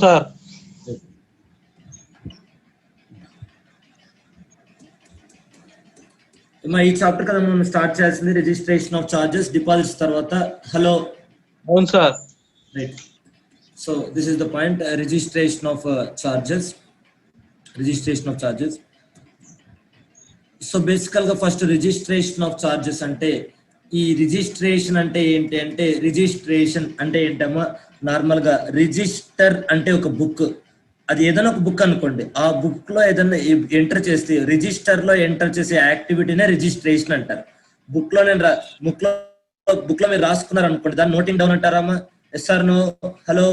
Sir. ఈ chapter కదా మనం స్టార్ట్ చేయాల్సింది రిజిస్ట్రేషన్ ఆఫ్ చార్జెస్ డిపాజిట్స్ తర్వాత. హలో. అవును sir. Right. So this is the point, registration of charges. Registration of charges. So బేసికల్ గా ఫస్ట్ రిజిస్ట్రేషన్ ఆఫ్ చార్జెస్ అంటే, ఈ రిజిస్ట్రేషన్ అంటే ఏంటి అంటే, రిజిస్ట్రేషన్ అంటే ఏంటమ్మా, నార్మల్ గా రిజిస్టర్ అంటే ఒక బుక్, అది ఏదైనా ఒక బుక్ అనుకోండి, ఆ బుక్ లో ఏదైనా ఎంటర్ చేస్తే, రిజిస్టర్ లో ఎంటర్ చేసే యాక్టివిటీనే రిజిస్ట్రేషన్ అంటారు. బుక్ లో నేను బుక్ లో మీరు రాసుకున్నారు అనుకోండి, దాన్ని నోటింగ్ డౌన్ అంటారమ్మా. Yes or no? Hello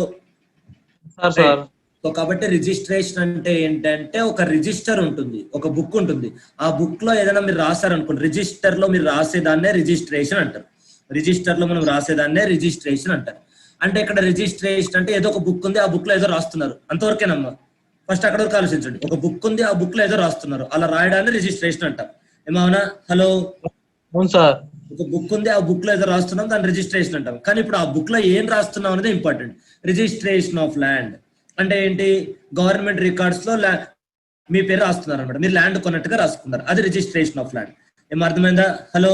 sir. So కాబట్టి రిజిస్ట్రేషన్ అంటే ఏంటంటే, ఒక రిజిస్టర్ ఉంటుంది, ఒక బుక్ ఉంటుంది, ఆ బుక్ లో ఏదైనా మీరు రాశారనుకోండి, రిజిస్టర్ లో మీరు రాసేదాన్నే రిజిస్ట్రేషన్ అంటారు. రిజిస్టర్ లో మనం రాసేదాన్నే రిజిస్ట్రేషన్ అంటారు. అంటే ఇక్కడ రిజిస్ట్రేషన్ అంటే ఏదో ఒక బుక్ ఉంది, ఆ బుక్ లో ఏదో రాస్తున్నారు, అంతవరకేనమ్మా. ఫస్ట్ అక్కడ వరకు ఆలోచించండి. ఒక బుక్ ఉంది, ఆ బుక్ లో ఏదో రాస్తున్నారు, అలా రాయడాన్ని రిజిస్ట్రేషన్ అంటారు. ఏమవునా? హలో. అవును సార్. ఒక బుక్ ఉంది, ఆ బుక్ లో ఏదో రాస్తున్నాం, దాన్ని రిజిస్ట్రేషన్ అంటాం. కానీ ఇప్పుడు ఆ బుక్ లో ఏం రాస్తున్నాం అనేది ఇంపార్టెంట్. రిజిస్ట్రేషన్ ఆఫ్ ల్యాండ్ అంటే ఏంటి? గవర్నమెంట్ రికార్డ్స్ లో మీ పేరు రాస్తున్నారు అనమాట, మీరు ల్యాండ్ కొన్నట్టుగా రాసుకున్నారు, అది రిజిస్ట్రేషన్ ఆఫ్ ల్యాండ్. ఏం అర్థమైందా? హలో.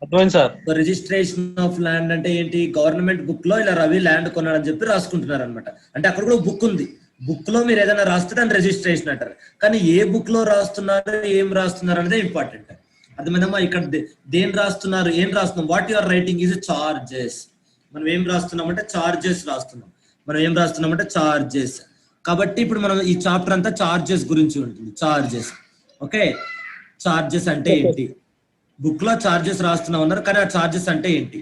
అర్థమైంది సార్. రిజిస్ట్రేషన్ ఆఫ్ ల్యాండ్ అంటే ఏంటి? గవర్నమెంట్ బుక్ లో ఇలా రవి ల్యాండ్ కొన్నాడని చెప్పి రాసుకుంటున్నారు అనమాట. అంటే అక్కడ కూడా బుక్ ఉంది, బుక్ లో మీరు ఏదైనా రాస్తే దాన్ని రిజిస్ట్రేషన్ అంటారు. కానీ ఏ బుక్ లో రాస్తున్నారు, ఏం రాస్తున్నారు అనేది ఇంపార్టెంట్. అర్థమైందమ్మా? ఇక్కడ దేని రాస్తున్నారు, ఏం రాస్తున్నాం, what your writing is charges. మనం ఏం రాస్తున్నామంటే చార్జెస్ రాస్తున్నాం. మనం ఏం రాస్తున్నామంటే చార్జెస్. కాబట్టి ఇప్పుడు మనం ఈ చాప్టర్ అంతా చార్జెస్ గురించి ఉంటుంది. చార్జెస్. ఓకే. చార్జెస్ అంటే ఏంటి? బుక్ లో చార్జెస్ రాస్తున్నాం అన్నారు, కానీ ఆ చార్జెస్ అంటే ఏంటి?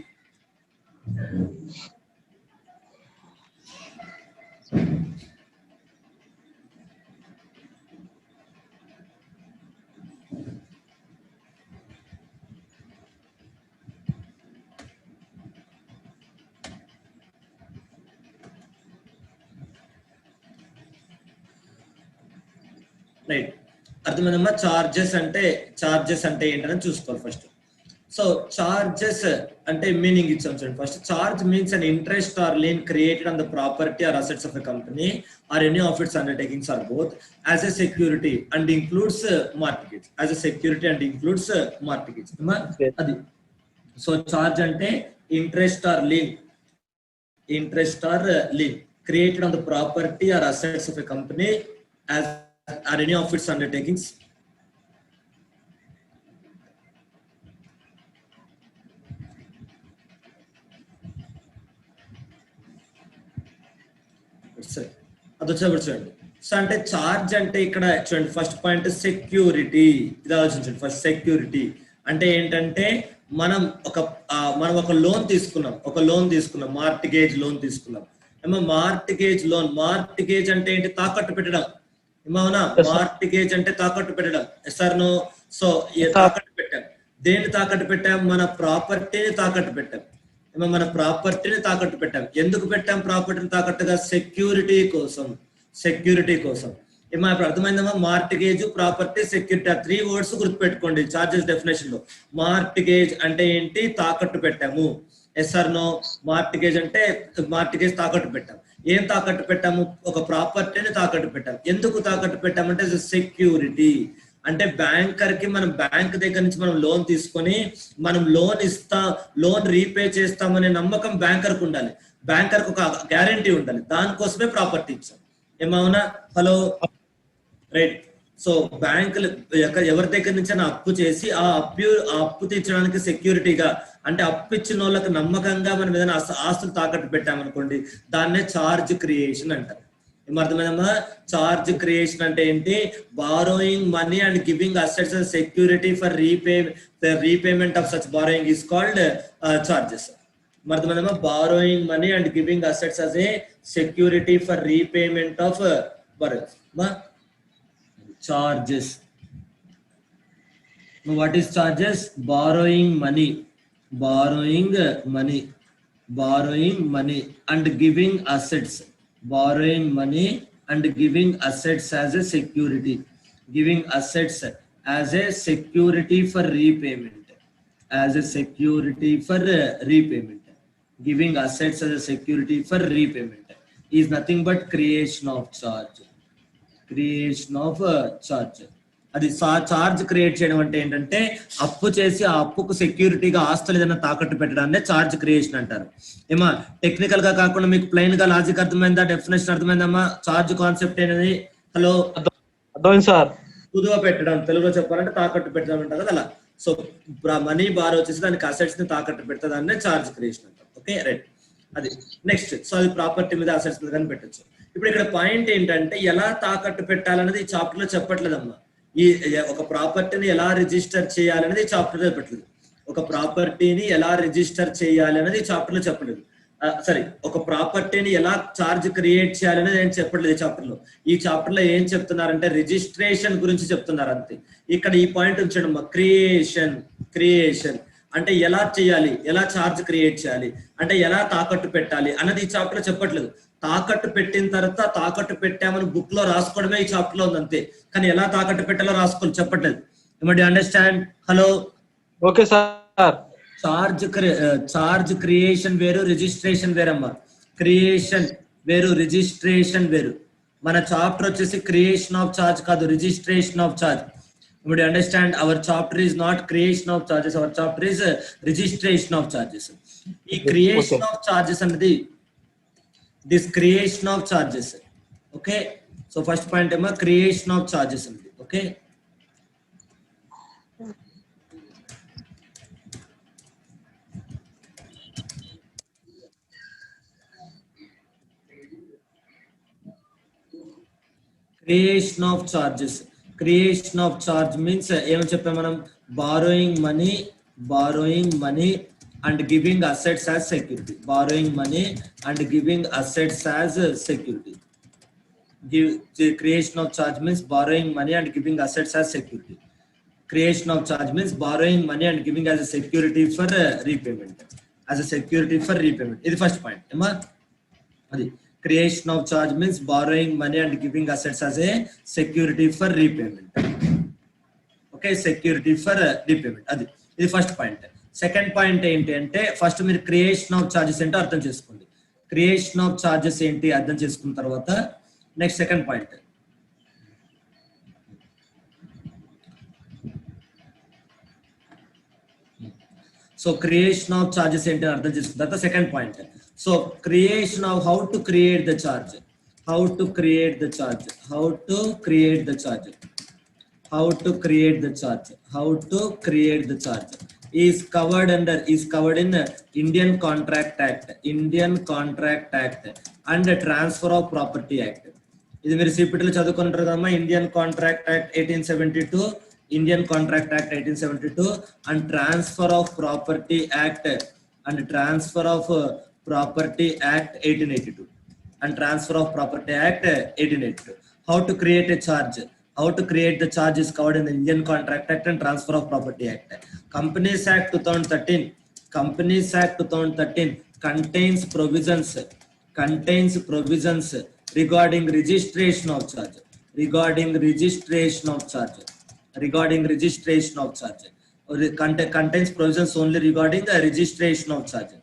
రైట్. అర్థమైందమ్మా? చార్జెస్ అంటే ఏంటని చూసుకోవాలి ఫస్ట్. సో చార్జెస్ అంటే మీనింగ్ ఇచ్చాం చూడండి. First, charge means an interest or lien created on the property or assets of a company or any of its undertakings or both as a security and includes mortgage. As a security and includes mortgage. అది. So charge అంటే interest or lien created on the property or assets of a company as or any of its undertakings. అది వచ్చేప్పుడు చూడండి. So అంటే charge అంటే ఇక్కడ చూడండి, first point security. ఇది ఆలోచించండి. ఫస్ట్ సెక్యూరిటీ అంటే ఏంటంటే, మనం ఒక లోన్ తీసుకున్నాం, మార్టిగేజ్ లోన్ తీసుకున్నాం. ఏమో మార్టిగేజ్ లోన్, మార్టిగేజ్ అంటే ఏంటి? తాకట్టు పెట్టడం. ఏమవునా? మార్టిగేజ్ అంటే తాకట్టు పెట్టడం. Sir no? సో తాకట్టు పెట్టాం. దేన్ని తాకట్టు పెట్టాం? మన ప్రాపర్టీని తాకట్టు పెట్టాం. మన ప్రాపర్టీని తాకట్టు పెట్టాం. ఎందుకు పెట్టాం ప్రాపర్టీని తాకట్టుగా? సెక్యూరిటీ కోసం. ఏమో ఇప్పుడు అర్థమైందమ్మా? మార్టిగేజ్, ప్రాపర్టీ, సెక్యూరిటీ, ఆ 3 words గుర్తుపెట్టుకోండి చార్జెస్ డెఫినేషన్ లో. మార్టిగేజ్ అంటే ఏంటి? తాకట్టు పెట్టాము. Yes or no? మార్టిగేజ్ అంటే మార్టిగేజ్ తాకట్టు పెట్టాం. ఏం తాకట్టు పెట్టాము? ఒక ప్రాపర్టీని తాకట్టు పెట్టాం. ఎందుకు తాకట్టు పెట్టామంటే సెక్యూరిటీ. అంటే బ్యాంకర్ కి, మనం బ్యాంక్ దగ్గర నుంచి మనం లోన్ తీసుకొని, మనం లోన్ రీపే చేస్తామనే నమ్మకం బ్యాంకర్ కు ఉండాలి, బ్యాంకర్ కు ఒక గ్యారంటీ ఉండాలి. దానికోసమే ప్రాపర్టీ ఇచ్చాం. ఏమవునా? హలో. రైట్. సో బ్యాంకులు ఎవరి దగ్గర నుంచి అప్పు చేసి, ఆ అప్పు తీర్చడానికి సెక్యూరిటీగా, అంటే అప్పు ఇచ్చిన వాళ్ళకి నమ్మకంగా మనం ఏదైనా ఆస్తులు తాకట్టు పెట్టామనుకోండి, దాన్నే చార్జ్ క్రియేషన్ అంటారు. ఏమర్థమైందమ్మా? చార్జ్ క్రియేషన్ అంటే ఏంటి? Borrowing money and giving assets as security for repayment of such borrowing is called charges. అర్థమైందమ్మా? Borrowing money and giving assets as a security for repayment of borrowing. Charges. What is charges? Borrowing money and giving assets. Borrowing money and giving assets as a security. Giving assets as a security for repayment. Giving assets as a security for repayment. Is nothing but creation of charge. Creation of charge. అది charge create చేయడం అంటే ఏంటంటే అప్పు చేసి ఆ అప్పుకు సెక్యూరిటీగా ఆస్తులు ఏదైనా తాకట్టు పెట్టడాన్ని చార్జ్ క్రియేషన్ అంటారు. ఏమా టెక్నికల్ గా కాకుండా మీకు ప్లెయిన్ గా లాజిక్ అర్థమైందా, డెఫినేషన్ అర్థమైందమ్మా? చార్జ్ కాన్సెప్ట్ అనేది హలో అర్థమైంది సార్. కుదువ పెట్టడం, తెలుగులో చెప్పాలంటే తాకట్టు పెట్టడం అంటారు కదా అలా. సో మనీ బార్ వచ్చేసి దానికి అసెట్స్ ని తాకట్టు పెడతా దాన్నే చార్జ్ క్రియేషన్ అంటారు. Okay right. అది నెక్స్ట్. సో అది ప్రాపర్టీ మీద అసెట్స్ మీద కానీ పెట్టచ్చు. ఇప్పుడు ఇక్కడ పాయింట్ ఏంటంటే ఎలా తాకట్టు పెట్టాలనేది ఈ చాప్టర్ లో చెప్పట్లేదమ్మా. ఈ ఒక ప్రాపర్టీని ఎలా రిజిస్టర్ చేయాలనేది ఈ చాప్టర్ లో చెప్పట్లేదు. ఒక ప్రాపర్టీని ఎలా రిజిస్టర్ చేయాలి అనేది ఈ చాప్టర్ లో చెప్పలేదు. సారీ, ఒక ప్రాపర్టీని ఎలా చార్జ్ క్రియేట్ చేయాలనేది ఏం చెప్పట్లేదు ఈ చాప్టర్ లో. ఈ చాప్టర్ లో ఏం చెప్తున్నారంటే రిజిస్ట్రేషన్ గురించి చెప్తున్నారు అంతే. ఇక్కడ ఈ పాయింట్ ఉంచండి, క్రియేషన్. క్రియేషన్ అంటే ఎలా చేయాలి, ఎలా చార్జ్ క్రియేట్ చేయాలి, అంటే ఎలా తాకట్టు పెట్టాలి అన్నది ఈ చాప్టర్ లో చెప్పట్లేదు. తాకట్టు పెట్టిన తర్వాత తాకట్టు పెట్టామని బుక్ లో రాసుకోవడమే ఈ చాప్టర్ లో ఉంది అంతే. కానీ ఎలా తాకట్టు పెట్టాలో రాసుకోవాలి చెప్పట్లేదు. You understand? Hello okay sir. Charge creation వేరు, రిజిస్ట్రేషన్ వేరమ్మా. క్రియేషన్ వేరు, రిజిస్ట్రేషన్ వేరు. మన చాప్టర్ వచ్చేసి క్రియేషన్ ఆఫ్ చార్జ్ కాదు, registration of charge. Would you understand? Our chapter is not creation of charges. Our chapter is registration of charges. ఈ creation of charges అన్నది this creation of charges. Okay. So first point ఏమో creation of charges అన్నది. Okay. Creation of charges. Creation of charge means ఏమని చెప్పాం మనం? borrowing money and giving assets as security. Borrowing money and giving assets as security. The creation of charge means borrowing money and giving assets as security. Creation of charge means borrowing money and giving as a security for repayment. As a security for repayment. This is the first point. Emma? Adi. Creation of charge means borrowing money and giving assets as a security for repayment. Okay, security for repayment. Adi. This is the first point. Second point ఏంటి అంటే first మీరు creation of charges ఏంటో అర్థం చేసుకోండి. Creation of charges ఏంటి అర్థం చేసుకున్న తర్వాత next second point. So creation of charges ఏంటి అర్థం చేసుకున్న తర్వాత second point. So creation of how to create the charge. How to create the charge. How to create the charge. How to create the charge. How to create the charge is covered in Indian Contract Act, Indian Contract Act and Transfer of Property Act. ఇది మీరు సిపిటీలో చదువుకుంటారు కదమ్మా. Indian contract act 1872, Indian contract act 1872 and transfer of property act and transfer of property act 1882 and Transfer of Property Act 1882. How to create a charge. How to create the charge is covered in the Indian Contract Act and Transfer of Property Act. Companies Act 2013. Companies Act 2013 contains provisions regarding registration of charge. Regarding registration of charge. Regarding registration of charge. Contains provisions only regarding the registration of charge.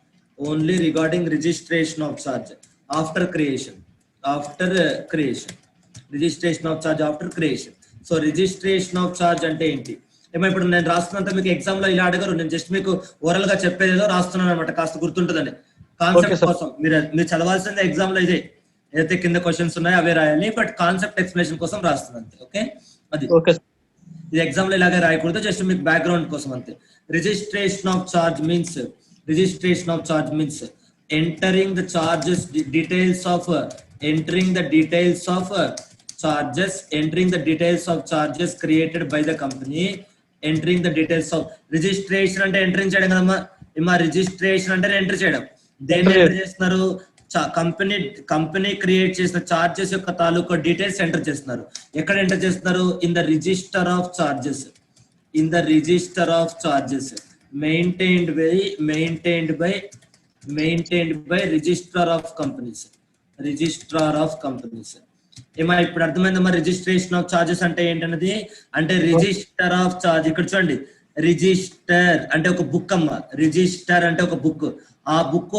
Only regarding registration of charge. After creation, registration of charge after creation. So registration of charge అంటే ఏంటి? ఏమో ఇప్పుడు నేను రాస్తున్నంత మీకు exam లో ఇలా అడగరు. నేను జస్ట్ మీకు ఓరల్ గా చెప్పేదేదో రాస్తున్నాను అనమాట, కాస్త గుర్తుంటుందని కాన్సెప్ట్ కోసం. మీరు చదవాల్సింది ఎగ్జామ్ లో ఇదే, ఏదైతే కింద క్వశ్చన్స్ ఉన్నాయో అవే రాయాలి, బట్ కాన్సెప్ట్ ఎక్స్ప్లెనేషన్ కోసం రాస్తున్నాను అంతే. ఓకే, అది ఇది ఎగ్జామ్ లో ఇలాగే రాయకూడదు, జస్ట్ మీకు బ్యాక్గ్రౌండ్ కోసం అంతే. Registration of charge means entering the charges details of entering the details of charges created by the company. Entering the details of registration అంటే ఎంటరింగ్ చేయడం కదమ్మా. ఇమ్మా రిజిస్ట్రేషన్ అంటే ఎంటర్ చేయడం. దేన్ని ఎంటర్ చేస్తున్నారు? కంపెనీ క్రియేట్ చేసిన చార్జెస్ యొక్క తాలూకా డీటెయిల్స్ ఎంటర్ చేస్తున్నారు. ఎక్కడ ఎంటర్ చేస్తున్నారు? In the register of charges. In the register of charges maintained by registrar of companies. ఏమా ఇప్పుడు అర్థమైందమ్మా రిజిస్ట్రేషన్ ఆఫ్ చార్జెస్ అంటే ఏంటన్నది? అంటే రిజిస్టర్ ఆఫ్ చార్జ్. ఇక్కడ చూడండి, రిజిస్టర్ అంటే ఒక బుక్ అమ్మా. రిజిస్టర్ అంటే ఒక బుక్. ఆ బుక్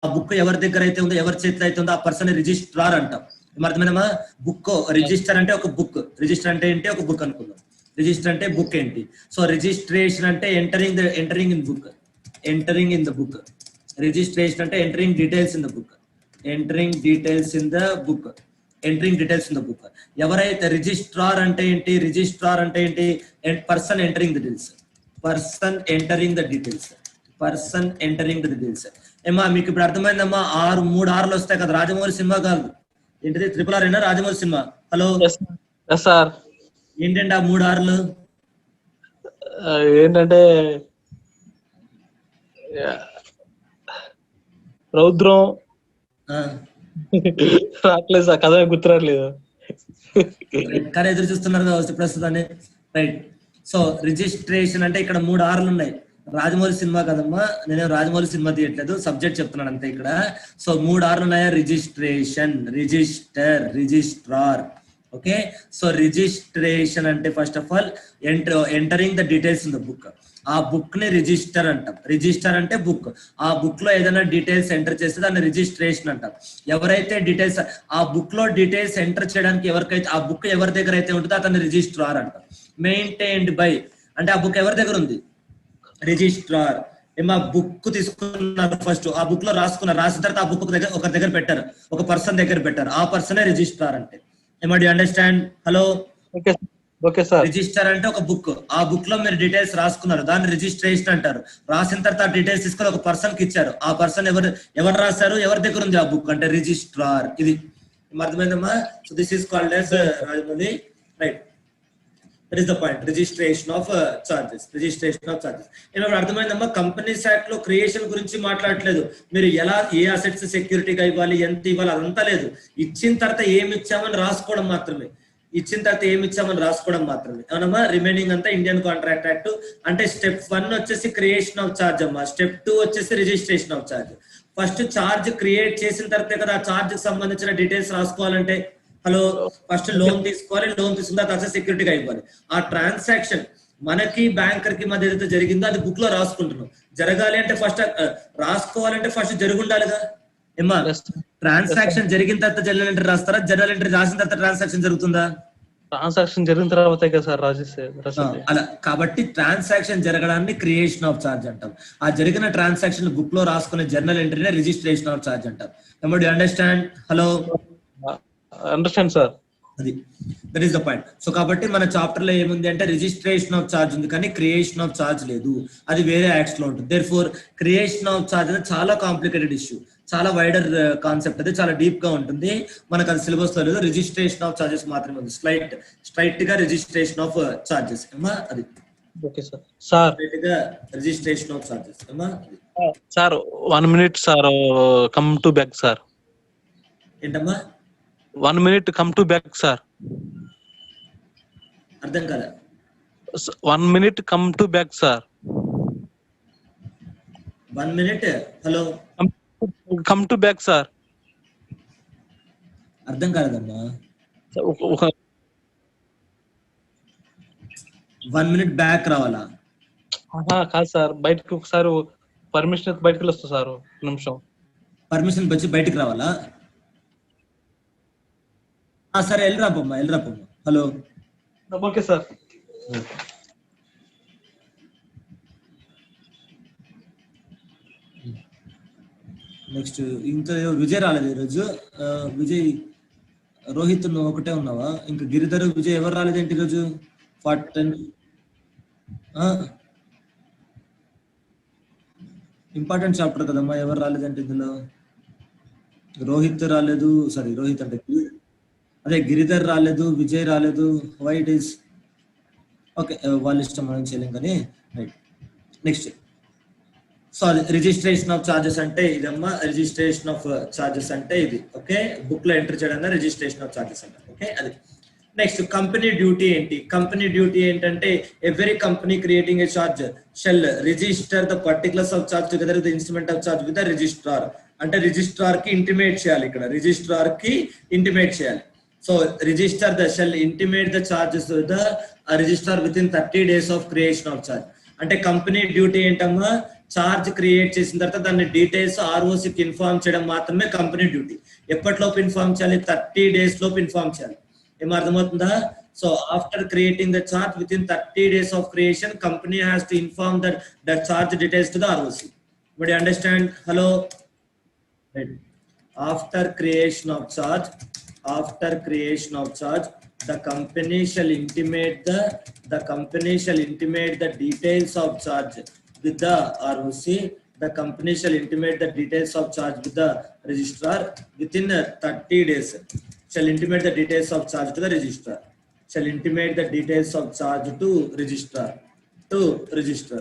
ఆ బుక్ ఎవరి దగ్గర అయితే ఉందో, ఎవరి చేతిలో అయితే ఉందో ఆ పర్సన్ రిజిస్ట్రార్ అంటాం. అర్థమైనమా? బుక్ రిజిస్టర్ అంటే ఒక బుక్, రిజిస్టర్ అంటే ఏంటి? ఒక బుక్ అనుకుందాం. రిజిస్టర్ అంటే బుక్ ఏంటి? సో రిజిస్ట్రేషన్ అంటే entering in book, entering in the book. Registration అంటే entering details in the book, entering details in the book, entering details in the book. ఎవరైతే రిజిస్ట్రార్ అంటే ఏంటి? రిజిస్ట్రార్ అంటే ఏంటి? Person entering the details, person entering the details, person entering the details. ఏమా మీకు ఇప్పుడు అర్థమైందమ్మా? 6 వస్తాయి కదా, రాజమౌళి సినిమా కాదు, ఏంటిది RRR అయినా రాజమౌళి సినిమా. Hello, yes sir. ఏంటండి ఆ 3 Rలు? ఏంటంటే రౌద్రం రావట్లేదు సార్, కథ గుర్తురాట్లేదు. కానీ ఎదురు చూస్తున్నారు కదా ప్రస్తుతాన్ని, రైట్. సో రిజిస్ట్రేషన్ అంటే ఇక్కడ 3 Rలు ఉన్నాయి. రాజమౌళి సినిమా కదమ్మా, నేనే రాజమౌళి సినిమా తీయట్లేదు, సబ్జెక్ట్ చెప్తున్నాను అంతే ఇక్కడ. సో 3 Rలు ఉన్నాయా? Registration, register, registrar. Okay, so registration అంటే first of all entering the details in the book. ఆ బుక్ ని రిజిస్టర్ అంటాం. రిజిస్టర్ అంటే బుక్. ఆ బుక్ లో ఏదైనా డీటెయిల్స్ ఎంటర్ చేస్తే దాన్ని రిజిస్ట్రేషన్ అంటాం. ఎవరైతే డీటెయిల్స్ ఆ బుక్ లో డీటెయిల్స్ ఎంటర్ చేయడానికి ఎవరికైతే ఆ బుక్ ఎవరి దగ్గర అయితే ఉంటుందో అతన్ని రిజిస్ట్రార్ అంటాం. మెయింటైన్డ్ బై అంటే ఆ బుక్ ఎవరి దగ్గర ఉంది? రిజిస్ట్రార్. ఏమా బుక్ తీసుకున్నారు, ఫస్ట్ ఆ బుక్ లో రాసుకున్నారు, రాసిన తర్వాత ఆ బుక్ ఒక దగ్గర పెట్టారు, ఒక పర్సన్ దగ్గర పెట్టారు, ఆ పర్సనే రిజిస్ట్రార్ అంటే. ఏమా do understand? Hello, okay sir. Register అంటే ఒక బుక్, ఆ బుక్ లో మీరు డీటెయిల్స్ రాసుకున్నారు, దాన్ని రిజిస్ట్రేషన్ అంటారు. రాసిన తర్వాత ఆ డీటెయిల్స్ తీసుకొని ఒక పర్సన్ కి ఇచ్చారు, ఆ పర్సన్ ఎవరు రాశారు, ఎవరి దగ్గర ఉంది ఆ బుక్ అంటే రిజిస్ట్రార్. ఇది అర్థమైందమ్మా? So this is called as Rajamouli, right. That is the point, registration of charges, registration of charges. ఏమైనా అర్థమైందమ్మా? కంపెనీస్ యాక్ట్ లో క్రియేషన్ గురించి మాట్లాడలేదు. మీరు ఎలా ఏ అసెట్స్ సెక్యూరిటీగా ఇవ్వాలి, ఎంత ఇవ్వాలి అదంతా లేదు. ఇచ్చిన తర్వాత ఏమి ఇచ్చామని రాసుకోవడం మాత్రమే, ఇచ్చిన తర్వాత ఏమి ఇచ్చామని రాసుకోవడం మాత్రమే. అవునమ్మా? రిమైనింగ్ అంతా ఇండియన్ కాంట్రాక్ట్ యాక్ట్. అంటే స్టెప్ 1 వచ్చేసి క్రియేషన్ ఆఫ్ చార్జ్ అమ్మా, స్టెప్ 2 వచ్చేసి registration of charge. First charge create చేసిన తర్వాతే కదా ఆ చార్జ్ కి సంబంధించిన డీటెయిల్స్ రాసుకోవాలంటే. హలో, ఫస్ట్ లోన్ తీసుకోవాలి, లోన్ తీసుకున్న తర్వాత సెక్యూరిటీగా ఇవ్వాలి. ఆ ట్రాన్సాక్షన్ మనకి బ్యాంకర్ కి మధ్య ఏదైతే జరిగిందో అది బుక్ లో రాసుకుంటున్నాం. జరగాలి అంటే ఫస్ట్ రాసుకోవాలంటే ఫస్ట్ జరుగుండాలిగా. ఏమా ట్రాన్సాక్షన్ జరిగిన తర్వాత జర్నల్ ఎంట్రీ రాస్తారా, జర్నల్ ఎంట్రీ రాసిన తర్వాత ట్రాన్సాక్షన్ జరుగుతుందా? ట్రాన్సాక్షన్ జరిగిన తర్వాత కదా సార్ అలా. కాబట్టి ట్రాన్సాక్షన్ జరగడాన్ని క్రియేషన్ ఆఫ్ చార్జ్ అంటాం. ఆ జరిగిన ట్రాన్సాక్షన్ బుక్ లో రాసుకునే జర్నల్ ఎంట్రీనే రిజిస్ట్రేషన్ ఆఫ్ చార్జ్ అంటాం. Do understand? Hello, understand sir. అది that is the point. So కాబట్టి మన చాప్టర్ లో ఏముంది అంటే రిజిస్ట్రేషన్ ఆఫ్ చార్జ్ ఉంది, కానీ క్రియేషన్ ఆఫ్ చార్జ్ లేదు. అది వేరే యాక్ట్స్ లో ఉంటుంది. There for creation of charge అనేది చాలా కాంప్లికేటెడ్ ఇష్యూ, చాలా వైడర్ కాన్సెప్ట్, అది చాలా డీప్ గా ఉంటుంది. మనకు అది సిలబస్ లో లేదు. రిజిస్ట్రేషన్ ఆఫ్ చార్జెస్ మాత్రమే ఉంది, స్ట్రైట్ గా రిజిస్ట్రేషన్ ఆఫ్ చార్జెస్. ఏమా అది? Okay sir. సార్ స్ట్రైట్ గా రిజిస్ట్రేషన్ ఆఫ్ చార్జెస్. ఏమా sir 1 minute sir, come to back sir. ఏంటమ్మా? 1 minute come to back sir. అర్థం కదా? 1 minute come to back sir. 1 minute. Hello, come to back sir. అర్థం కాలేదమ్మా. 1 minute back రావాలా? కాదు sir, బయటకు ఒకసారి పర్మిషన్ బయటకు వస్తా సార్, నిమిషం. పర్మిషన్ వచ్చి బయటకు రావాలా? సరే, వెళ్ళిరాపమ్మా. Hello, okay sir. నెక్స్ట్ ఇంకా విజయ్ రాలేదు ఈరోజు. విజయ్, రోహిత్ నువ్వు ఒకటే ఉన్నావా? ఇంకా గిరిధర్, విజయ్ ఎవరు రాలేదేంటి ఈరోజు? 10 ఇంపార్టెంట్ చాప్టర్ కదమ్మా, ఎవరు రాలేదంటే ఇందులో? రోహిత్ రాలేదు, సారీ రోహిత్ అంటే అదే గిరిధర్ రాలేదు, విజయ్ రాలేదు. Why it is? ఓకే, వాళ్ళ ఇష్టం, మనం చేయలేం కానీ. Right, next. సో అది రిజిస్ట్రేషన్ ఆఫ్ చార్జెస్ అంటే ఇదమ్మా. రిజిస్ట్రేషన్ ఆఫ్ చార్జెస్ అంటే ఇది. ఓకే, బుక్ లో ఎంటర్ చేయడం రిజిస్ట్రేషన్ ఆఫ్ చార్జెస్ అంటే. ఓకే, అది. నెక్స్ట్ కంపెనీ డ్యూటీ ఏంటి? కంపెనీ డ్యూటీ ఏంటంటే every company creating a charge shall register the particulars of charge together with instrument of charge with the registrar. అంటే registrar కి intimate చేయాలి, ఇక్కడ registrar కి intimate చేయాలి. So register the shall intimate the charges with the registrar with in 30 days of creation of charge. అంటే company duty ఏంటమ్మా? Charge create చేసిన తర్వాత దాన్ని డీటెయిల్స్ ఆర్ఓసికి ఇన్ఫార్మ్ చేయడం మాత్రమే కంపెనీ డ్యూటీ. ఎప్పటిలోపు ఇన్ఫార్మ్ చేయాలి? 30 days లోపు ఇన్ఫార్మ్ చేయాలి. ఏం అర్థమవుతుందా? So after creating the charge with in 30 days of creation, company has to inform that charge details to the ROC. Would you understand? Hello? Right. After creation of charge, the company shall intimate the details of charge with the ROC. The company shall intimate the details of charge with the registrar within 30 days. Shall intimate the details of charge to the registrar. Shall intimate the details of charge to registrar. To register.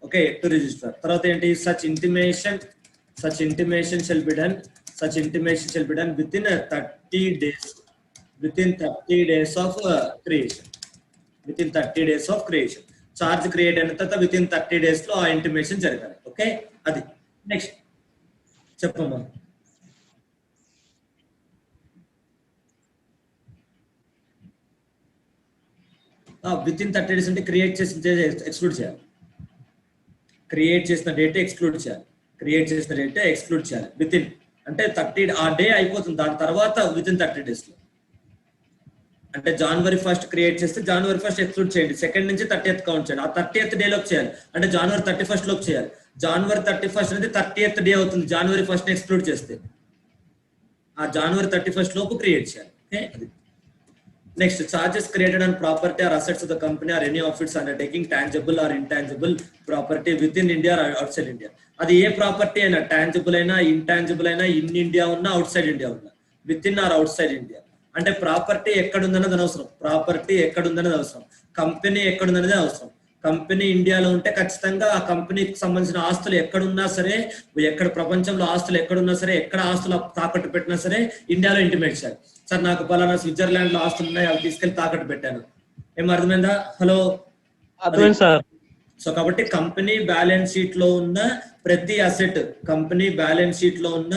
Okay, to register. Tarvata enti such intimation shall be done. Such intimation shall be done within 30 days. Within 30 days of creation. Within 30 days of creation. Charge create అయిన తర్వాత within 30 days లో ఆ intimation జరగాలి. Okay, అది next చెప్పమ్మా. With in 30 days అంటే create చేసిన exclude చేయాలి. క్రియేట్ చేసిన డేట్ ఎక్స్క్లూడ్ చేయాలి. విత్ ఇన్ అంటే 30 ఆ డే అయిపోతుంది. దాని తర్వాత విత్ ఇన్ 30 days లో అంటే January 1st క్రియేట్ చేస్తే January 1st ఎక్స్క్లూడ్ చేయండి. 2nd నుంచి 30th కౌంట్ చేయండి. ఆ 30th డే లోపు చేయాలి. అంటే January 31st లోపు చేయాలి. January 31st అనేది 30th డే అవుతుంది January 1st ఎక్స్క్లూడ్ చేస్తే. ఆ January 31st లోపు క్రియేట్ చేయాలి. ఓకే, అది next. Charges created on property or assets of the company or any of its undertaking tangible or intangible property within India or outside India. అది ఏ property అయినా, tangible అయినా intangible అయినా, in India ఉన్నా outside India ఉన్నా, within or outside India. అంటే property ఎక్కడుందన్నది అనవసరం. కంపెనీ ఎక్కడుందనేది అవసరం. కంపెనీ ఇండియాలో ఉంటే ఖచ్చితంగా ఆ కంపెనీకి సంబంధించిన ఆస్తులు ఎక్కడున్నా సరే, ఎక్కడ ప్రపంచంలో ఆస్తులు ఎక్కడున్నా సరే, ఎక్కడ ఆస్తులు తాకట్టు పెట్టినా సరే ఇండియాలో ఇంటిమేట్ చేయాలి. సార్ నాకు పలానా స్విట్జర్లాండ్ లో ఆస్తులు ఉన్నాయి, అవి తీసుకెళ్లి తాకట్టు పెట్టాను. ఏం అర్థమైందా? హలో, అర్థమైంది సార్. సో కాబట్టి కంపెనీ బ్యాలెన్స్ షీట్ లో ఉన్న ప్రతి అసెట్, కంపెనీ బ్యాలెన్స్ షీట్ లో ఉన్న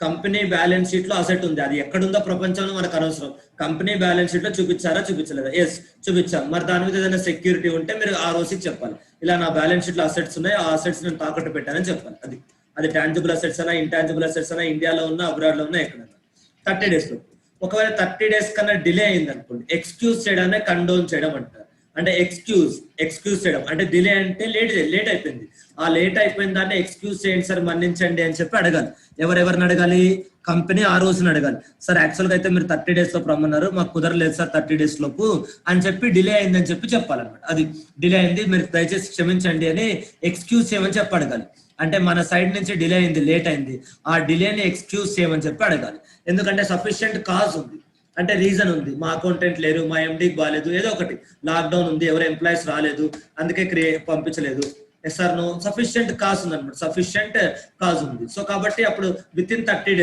కంపెనీ బ్యాలెన్స్ షీట్ లో అసెట్ ఉంది, అది ఎక్కడుందో ప్రపంచంలో మనకు అనవసరం. కంపెనీ బ్యాలెన్స్ షీట్ లో చూపించారా, చూపించలేదా? ఎస్, చూపించాం. మరి దాని మీద ఏదైనా సెక్యూరిటీ ఉంటే మీరు ROCకి చెప్పాలి. ఇలా నా బ్యాలెన్స్ షీట్ లో అసెట్స్ ఉన్నాయి, ఆ అసెట్స్ నేను తాకట్టు పెట్టానని చెప్పాలి. అది టాంజిబుల్ అసెట్స్ అయినా, ఇంటాంజిబుల్ అసెట్స్ అయినా, ఇండియాలో ఉన్నా, అబ్రాడ్ లో ఉన్నా, ఎక్కడైనా 30 days లో. ఒకవేళ 30 days కన్నా డిలే అయింది అనుకోండి, ఎక్స్క్యూజ్ చేయడాన్ని కండోన్ చేయడం అంటారు. అంటే ఎక్స్క్యూజ్ చేయడం అంటే డిలే అంటే లేట్ అయిపోయింది. ఆ లేట్ అయిపోయిన దాన్ని ఎక్స్క్యూజ్ చేయండి సార్, మన్నించండి అని చెప్పి అడగాలి. ఎవరెవరిని అడగాలి? కంపెనీ ROCని అడగాలి. సార్ యాక్చువల్ గా అయితే మీరు 30 days లోపు రమ్మన్నారు, మాకు కుదరలేదు సార్ 30 days లోపు అని చెప్పి డిలే అయిందని చెప్పి చెప్పాలన్నమాట. అది డిలే అయింది, మీరు దయచేసి క్షమించండి అని ఎక్స్క్యూజ్ చేయమని చెప్పి అడగాలి. అంటే మన సైడ్ నుంచి డిలే అయింది, లేట్ అయింది, ఆ డిలేని ఎక్స్క్యూజ్ చేయమని చెప్పి అడగాలి. ఎందుకంటే సఫిషియెంట్ కాజ్ ఉంది, అంటే రీజన్ ఉంది. మా అకౌంటెంట్ లేరు, మా ఎండీకి బాగాలేదు, ఏదో ఒకటి, లాక్డౌన్ ఉంది, ఎవరు ఎంప్లాయీస్ రాలేదు, అందుకే పంపించలేదు. ఎస్ఆర్ నో, సఫిషియెంట్ కాజ్ ఉంది అనమాట. సఫిషియెంట్ కాజ్ ఉంది. సో కాబట్టి అప్పుడు విత్ ఇన్ 30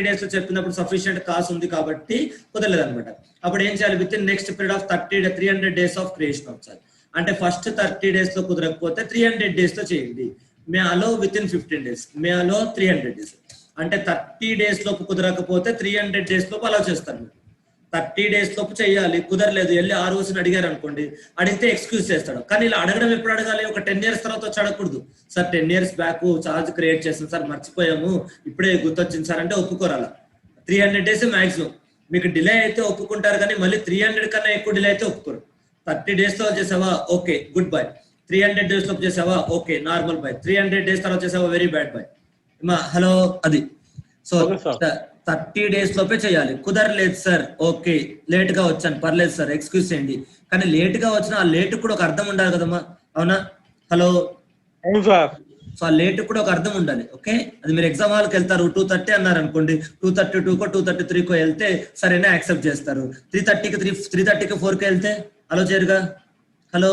days లో చెప్పినప్పుడు సఫిషియెంట్ కాజ్ ఉంది కాబట్టి కుదరలేదు అనమాట. అప్పుడు ఏం చేయాలి? With in next period of 300 days of creation of charge. అంటే ఫస్ట్ 30 days లో కుదరకపోతే 300 days లో చేయండి. May allow with in 15 days, may allow 300 days. అంటే 30 days లోపు కుదరకపోతే 300 days లోపు అలా చేస్తారు. 30 days లోపు చేయాలి, కుదరలేదు వెళ్ళి ROCని అడిగారు అనుకోండి, అడిగితే ఎక్స్క్యూజ్ చేస్తాడు. కానీ ఇలా అడగడం ఎప్పుడు అడగాలి? ఒక 10 years తర్వాత వచ్చి అడగకూడదు. Sir 10 years back charge create చేస్తాం సార్, మర్చిపోయాము, ఇప్పుడే గుర్తొచ్చింది సార్ అంటే ఒప్పుకోరాల. 300 days మాక్సిమం. మీకు డిలే అయితే ఒప్పుకుంటారు, కానీ మళ్ళీ 300 కన్నా ఎక్కువ డిలే అయితే ఒప్పుకోరు. 30 days లో చేసావా, ఓకే గుడ్ బై. 300 days లోపు చేసావా, ఓకే నార్మల్ బై. 300 days తర్వాత చేసావా, వెరీ బ్యాడ్ బై. హలో, అది. సో 30 days లోపే చేయాలి. కుదరలేదు సార్, ఓకే లేట్ గా వచ్చాను, పర్లేదు సార్ ఎక్స్క్యూజ్ చేయండి. కానీ లేట్ గా వచ్చిన ఆ లేట్ కూడా ఒక అర్థం ఉండాలి కదమ్మా, అవునా? హలో, అవును సార్. సో ఆ లేట్ కూడా ఒక అర్థం ఉండాలి. ఓకే, అది మీరు ఎగ్జామ్ హాల్కి వెళ్తారు, 2:30 అన్నారు అనుకోండి, 2:32కో 2:33కో వెళ్తే సరేనా యాక్సెప్ట్ చేస్తారు. 3:30కి 4కి వెళ్తే అలో చేయరుగా. హలో,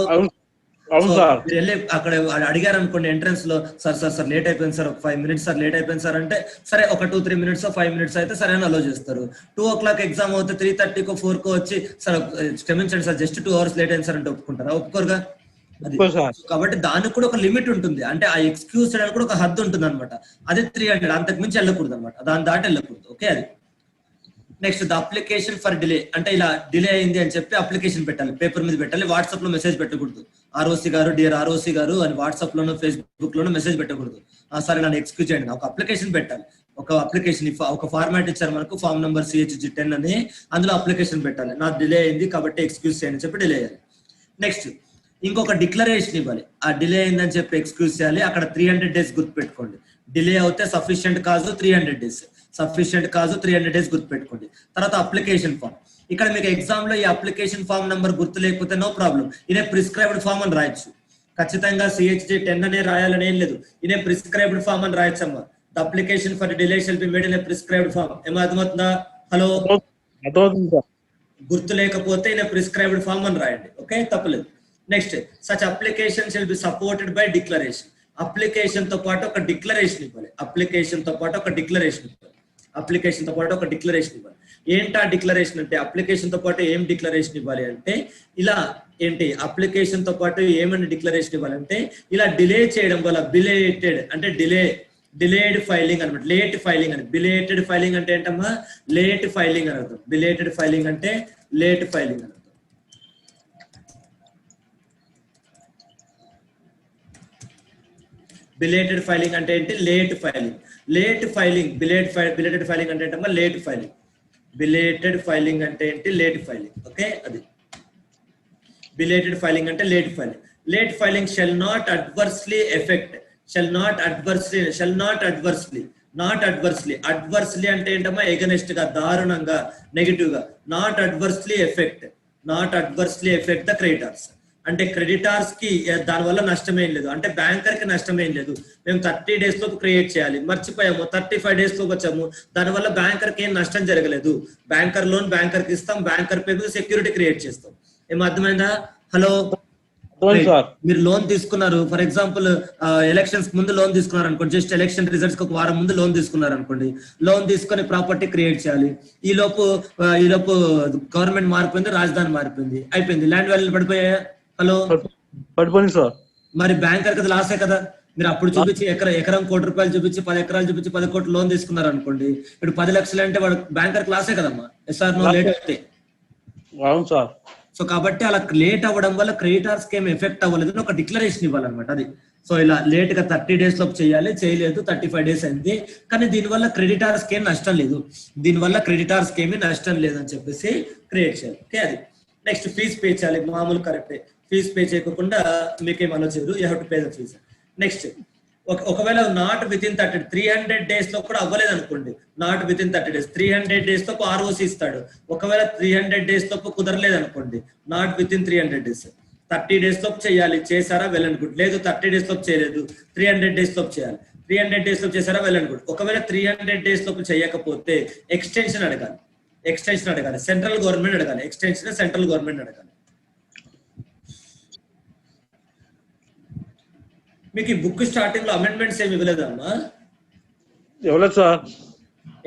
మీరు వెళ్ళి అక్కడ అడిగారు అనుకోండి ఎంట్రన్స్ లో, సార్ లేట్ అయిపోయింది సార్, ఒక 5 minutes సార్ లేట్ అయిపోయింది సార్ అంటే, సరే ఒక 2-3 minutes 5 minutes అయితే సరే అని అలో చేస్తారు. 2 o'clock ఎగ్జామ్ అవుతే 3:30కో 4కో వచ్చి సార్ క్షమించండి సార్ జస్ట్ 2 hours లేట్ అయింది సార్ అంటే ఒప్పుకుంటారా? ఒప్పుకోరుగా. అది కాబట్టి దానికి కూడా ఒక లిమిట్ ఉంటుంది. అంటే ఆ ఎక్స్క్యూజ్ చేయడానికి కూడా ఒక హద్దు ఉంటుంది అనమాట. అది 300, అంతకు మించి వెళ్ళకూడదు అనమాట, దాని దాటి వెళ్ళకూడదు. ఓకే, అది next the application for delay అంటే ఇలా డిలే అయింది అని చెప్పి అప్లికేషన్ పెట్టాలి, పేపర్ మీద పెట్టాలి, వాట్సాప్ లో మెసేజ్ పెట్టకూడదు. ఆర్ఓసి గారు, డియర్ ఆర్ఓసి గారు అని వాట్సాప్ లోనో ఫేస్బుక్ లోనో మెసేజ్ పెట్టకూడదు. సరే నన్ను ఎక్స్క్యూజ్ చేయండి, ఒక అప్లికేషన్ పెట్టాలి. ఒక అప్లికేషన్ ఒక ఫార్మాట్ ఇచ్చారు మనకు, ఫామ్ నెంబర్ CHG10 అని, అందులో అప్లికేషన్ పెట్టాలి. నాకు డిలే అయింది కాబట్టి ఎక్స్క్యూజ్ చేయండి చెప్పి డిలే అయ్యాలి. నెక్స్ట్ ఇంకొక డిక్లరేషన్ ఇవ్వాలి. ఆ డిలే అయిందని చెప్పి ఎక్స్క్యూజ్ చేయాలి. అక్కడ 300 days గుర్తుపెట్టుకోండి. డిలే అవుతే సఫిషియంట్ కాజు 300 days, సఫిషియంట్ కాజు 300 days గుర్తుపెట్టుకోండి. తర్వాత అప్లికేషన్ ఫామ్. ఇక్కడ మీకు ఎగ్జామ్ లో ఈ అప్లికేషన్ ఫామ్ నెంబర్ గుర్తు లేకపోతే నో ప్రాబ్లం, ఇదే ప్రిస్క్రైబ్డ్ ఫామ్ అని రాయొచ్చు. ఖచ్చితంగా CHG10 అనే రాయాలని ఏం లేదు, ఇదే ప్రిస్క్రైబ్డ్ ఫామ్ అని రాయొచ్చు అమ్మా. The application for delay shall be made in a prescribed form. ఏమో అర్థమవుతుందా? హలో, గుర్తు లేకపోతే ఇన్ ప్రిస్క్రైబ్డ్ ఫామ్ అని రాయండి. ఓకే, తప్పలేదు. Next such application shall be supported by declaration. Application తో పాటు ఒక డిక్లరేషన్ ఇవ్వాలి. అప్లికేషన్ తో పాటు ఒక డిక్లరేషన్ ఇవ్వాలి. అప్లికేషన్ తో పాటు ఒక డిక్లరేషన్ ఇవ్వాలి. ఏంటా డిక్లరేషన్ అంటే, అప్లికేషన్ తో పాటు ఏం డిక్లరేషన్ ఇవ్వాలి అంటే, ఇలా ఏంటి అప్లికేషన్ తో పాటు ఏమని డిక్లరేషన్ ఇవ్వాలంటే, ఇలా డిలే చేయడం వల్ల బిలేటెడ్ అంటే డిలేడ్ ఫైలింగ్ అనమాట. లేట్ ఫైలింగ్ అని, బిలేటెడ్ ఫైలింగ్ అంటే ఏంటమ్మా, లేట్ ఫైలింగ్ అని అర్థం. బిలేటెడ్ ఫైలింగ్ అంటే లేట్ ఫైలింగ్ అని అర్థం. బిలేటెడ్ ఫైలింగ్ అంటే ఏంటి, late filing. Late filing, belated filing అంటే ఏంటమ్మా, లేట్ ఫైలింగ్. బిలేటెడ్ ఫైలింగ్ అంటే ఏంటి, లేట్ ఫైలింగ్. ఓకే, అది బిలేటెడ్ ఫైలింగ్ అంటే late filing. Late filing shall not adversely effect, not adversely అంటే ఏంటమ్మా, ఎగనెస్ట్ గా, దారుణంగా, నెగిటివ్ గా. Not adversely effect the creditors అంటే క్రెడిటార్స్ కి దానివల్ల నష్టమేం లేదు, అంటే బ్యాంకర్ కి నష్టమేం లేదు. మేము 30 days లోపు క్రియేట్ చేయాలి, మర్చిపోయాము 35 days లోపు వచ్చాము, దానివల్ల బ్యాంకర్ కి ఏం నష్టం జరగలేదు. బ్యాంకర్ లోన్ బ్యాంకర్ కి ఇస్తాం, బ్యాంకర్ పేరు మీద సెక్యూరిటీ క్రియేట్ చేస్తాం. ఏం అర్థమైందా? హలో, మీరు లోన్ తీసుకున్నారు, ఫర్ ఎగ్జాంపుల్ ఎలక్షన్స్ ముందు లోన్ తీసుకున్నారు అనుకోండి, జస్ట్ ఎలక్షన్ రిజల్ట్స్ ఒక వారం ముందు లోన్ తీసుకున్నారు అనుకోండి. లోన్ తీసుకొని ప్రాపర్టీ క్రియేట్ చేయాలి. ఈ లోపు గవర్నమెంట్ మారిపోయింది, రాజధాని మారిపోయింది, అయిపోయింది, ల్యాండ్ వాల్యూ పడిపోయాయా? హలో, పడిపోయింది సార్. మరి బ్యాంకర్ కదా లాసే కదా. మీరు అప్పుడు చూపించి ఎకరం ₹1 కోటి చూపించి 10 ఎకరాలు చూపించి 10 కోట్లు లోన్ తీసుకున్నారు అనుకోండి, ఇప్పుడు 10 లక్షలు అంటే వాడు బ్యాంకర్ క్లాసే కదమ్మా. ఎస్ఆర్ నో లేట్ అయితే. అవును సార్. సో కాబట్టి అలా లేట్ అవ్వడం వల్ల క్రెడిటార్స్ కి ఏమి ఎఫెక్ట్ అవ్వలేదు, ఒక డిక్లరేషన్ ఇవ్వాలన్నమాట. అది సో ఇలా లేట్ గా 30 days లోపు చేయాలి, చేయలేదు 35 days అయింది, కానీ దీనివల్ల క్రెడిటార్స్ కి ఏమి నష్టం లేదు అని చెప్పేసి క్రియేట్ చేయాలి. ఓకే, అది నెక్స్ట్ ఫీజ్ పే చేయాలి, మామూలు కరెక్టే. ఫీజ్ పే చేయకుండా మీకేం అనొచ్చు, you have to pay the fees. Next ఒకవేళ నాట్ విత్ ఇన్ 300 days లో కూడా అవ్వలేదు అనుకోండి, not within 30 days, 300 days లోపు ROC ఇస్తాడు. ఒకవేళ 300 days లోపు కుదరలేదు అనుకోండి, not within 300 days, 30 days లోపు చేయాలి. చేశారా, వెల్ అండ్ గుడ్. లేదు 30 days లోపు చేయలేదు, 300 days లోపు చేయాలి. 300 days లోపు చేశారా, వెల్ అండ్ గుడ్. ఒకవేళ 300 days లోపు చేయకపోతే ఎక్స్టెన్షన్ అడగాలి. సెంట్రల్ గవర్నమెంట్ అడగాలి. ఎక్స్టెన్షన్ సెంట్రల్ గవర్నమెంట్ అడగాలి. మీకు ఈ బుక్ స్టార్టింగ్ లో అమెండ్మెంట్స్ ఏమి ఇవ్వలేదమ్మా? ఇవ్వలేదు సార్.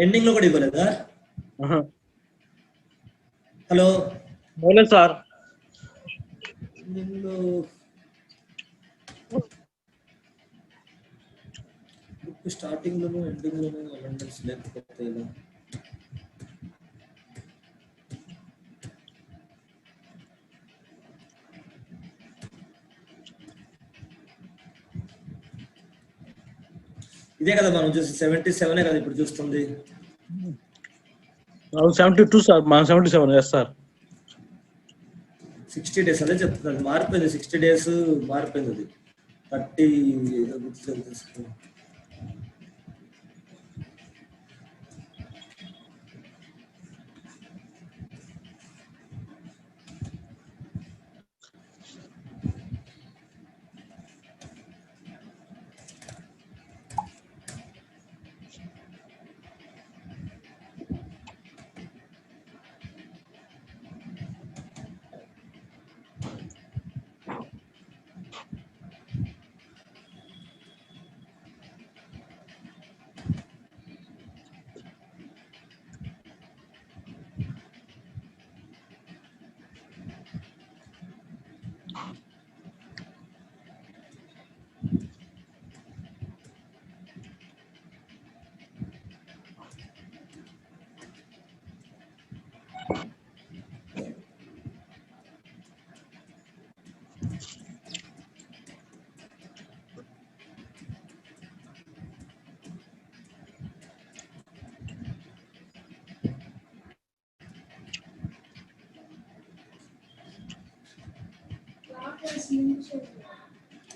ఎండింగ్ లో కూడా ఇవ్వలేదా? హలో, ఇవ్వలేదు సార్. బుక్ స్టార్టింగ్ లోను ఎండింగ్ లోను అమెండ్మెంట్స్ లేకపోతే ఇదే కదా మనం చూసి 77 కదా ఇప్పుడు చూస్తుంది. 72 సార్, మనం 77. Yes sir. 60 days అదే చెప్తున్నాను, మారిపోయింది. 60 days మారిపోయింది. అది 30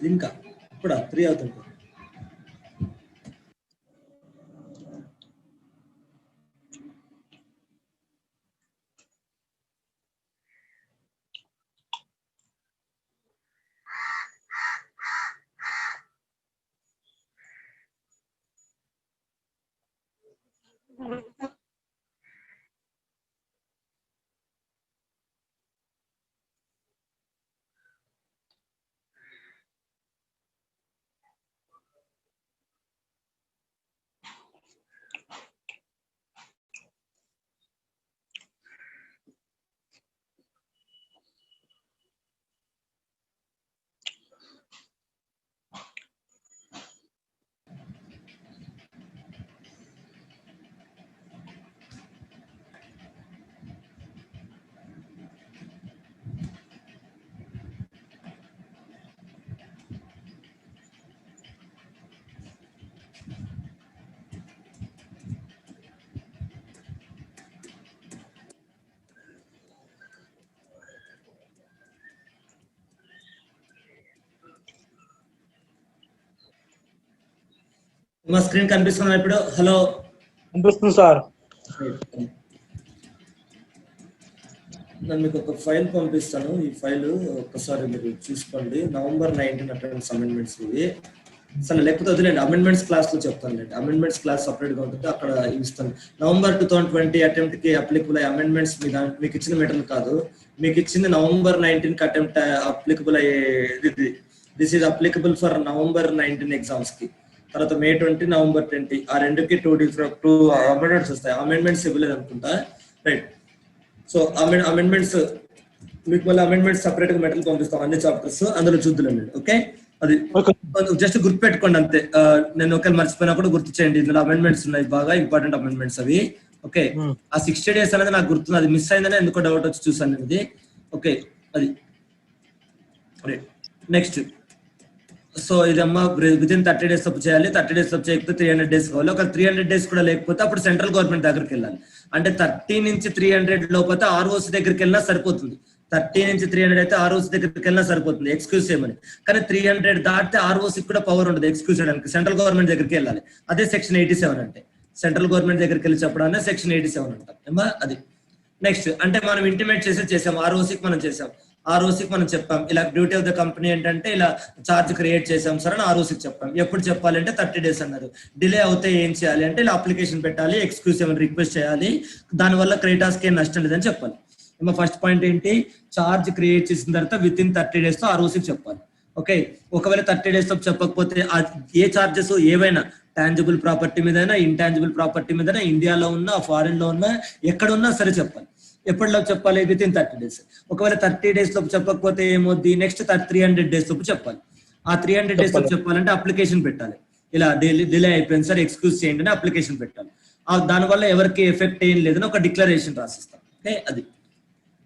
ఇంకా ఇప్పుడు 3 అవుతుంది. మా స్క్రీన్ కనిపిస్తున్నా ఇప్పుడు? హలో, కనిపిస్తుంది సార్. నేను మీకు ఒక ఫైల్ పంపిస్తాను. ఈ ఫైల్ ఒక్కసారి మీరు చూసుకోండి. November 19 అటెండెన్స్ అమెండ్మెంట్స్ ఇవి. అసలు లేకపోతే వదిలేండి, అమెండ్మెంట్స్ క్లాస్ లో చెప్తాను. అమెండ్మెంట్స్ క్లాస్ సపరేట్ గా ఉంటుంది, అక్కడ ఇస్తాను. November 2020 అటెంప్ట్ కి అప్లికబుల్ అయ్యే అమెండ్మెంట్స్ మీకు ఇచ్చిన మెటీరియల్ కాదు, మీకు ఇచ్చింది November 19 కి అటెంప్ట్ అప్లికబుల్ అయ్యే. This is applicable for November 19 exams కి. తర్వాత May 20, November 20 ఆ రెండుకి టూ అమెండ్మెంట్స్ వస్తాయి. అమెండ్మెంట్స్ ఇవ్వలేదు అనుకుంటా, రైట్? సో అమెండ్మెంట్స్ మీకు మళ్ళీ అమెండ్మెంట్స్ సపరేట్ గా మెటీరియల్ పంపిస్తాం, అన్ని చాప్టర్స్ అందులో చూద్దులేండి. ఓకే, అది జస్ట్ గుర్తు పెట్టుకోండి అంతే. నేను ఒకవేళ మర్చిపోయినా కూడా గుర్తు చేయండి. ఇందులో అమెండ్మెంట్స్ ఉన్నాయి, బాగా ఇంపార్టెంట్ అమెండ్మెంట్స్ అవి. ఓకే, ఆ 60 days అనేది నాకు గుర్తుంది, అది మిస్ అయిందని ఎందుకో డౌట్ వచ్చి చూసాను ఇది. ఓకే, అది నెక్స్ట్. సో ఇదమ్మా వితిన్ 30 days తప్పు చేయాలి. 30 days తప్పు చేయకపోతే 300 days కావాలి. ఒక 300 days కూడా లేకపోతే అప్పుడు సెంట్రల్ గవర్నమెంట్ దగ్గరికి వెళ్ళాలి. అంటే 30 నుంచి 300 లోపైతే ఆర్ఓసి దగ్గరికి వెళ్ళినా సరిపోతుంది. 30 నుంచి 300 అయితే ఆర్ఓసి దగ్గరికి వెళ్ళినా సరిపోతుంది ఎక్స్క్యూజ్ చేయమని. కానీ 300 దాటితే ఆర్ఓసి కూడా పవర్ ఉండదు ఎక్స్క్యూజ్ చేయడానికి, సెంట్రల్ గవర్నమెంట్ దగ్గరికి వెళ్ళాలి. అదే సెక్షన్ 87 అంటే. సెంట్రల్ గవర్నమెంట్ దగ్గరికి వెళ్ళి చెప్పడాన్ని సెక్షన్ 87 అంటాం ఏమా. అది నెక్స్ట్. అంటే మనం ఇంటిమేట్ చేసాం, ఆర్ఓసికి మనం చేసాం, ఆర్ఓసికి మనం చెప్పాం ఇలా డ్యూటీ ఆఫ్ ద కంపెనీ ఏంటంటే ఇలా చార్జ్ క్రియేట్ చేసాం సార్ అని ఆర్ఓసికి చెప్పాం. ఎప్పుడు చెప్పాలి అంటే 30 days అన్నారు. డిలే అవుతే ఏం చేయాలి అంటే ఇలా అప్లికేషన్ పెట్టాలి, ఎక్స్క్యూజ్ ఏమైనా రిక్వెస్ట్ చేయాలి, దానివల్ల క్రెడిటార్స్కి ఏం నష్టం లేదని చెప్పాలి. ఏమో ఫస్ట్ పాయింట్ ఏంటి, చార్జ్ క్రియేట్ చేసిన తర్వాత వితిన్ 30 days తో ఆర్ఓసికి చెప్పాలి. ఓకే, ఒకవేళ 30 days తో చెప్పకపోతే ఏ చార్జెస్ ఏవైనా టాంజిబుల్ ప్రాపర్టీ మీదైనా ఇంటాంజిబుల్ ప్రాపర్టీ మీదైనా ఇండియాలో ఉన్నా ఫారిన్ లో ఉన్నా ఎక్కడున్నా సరే చెప్పాలి. ఎప్పటిలో చెప్పాలి? Within 30 days. ఒకవేళ 30 days లోపు చెప్పకపోతే ఏమవుద్ది, నెక్స్ట్ 300 days లోపు చెప్పాలి. ఆ 300 days లోపు చెప్పాలంటే అప్లికేషన్ పెట్టాలి. ఇలా డిలే అయిపోయింది సార్ ఎక్స్క్యూజ్ చేయండి అని అప్లికేషన్ పెట్టాలి. దానివల్ల ఎవరికి ఎఫెక్ట్ ఏం లేదని ఒక డిక్లరేషన్ రాసిస్తాం. ఓకే, అది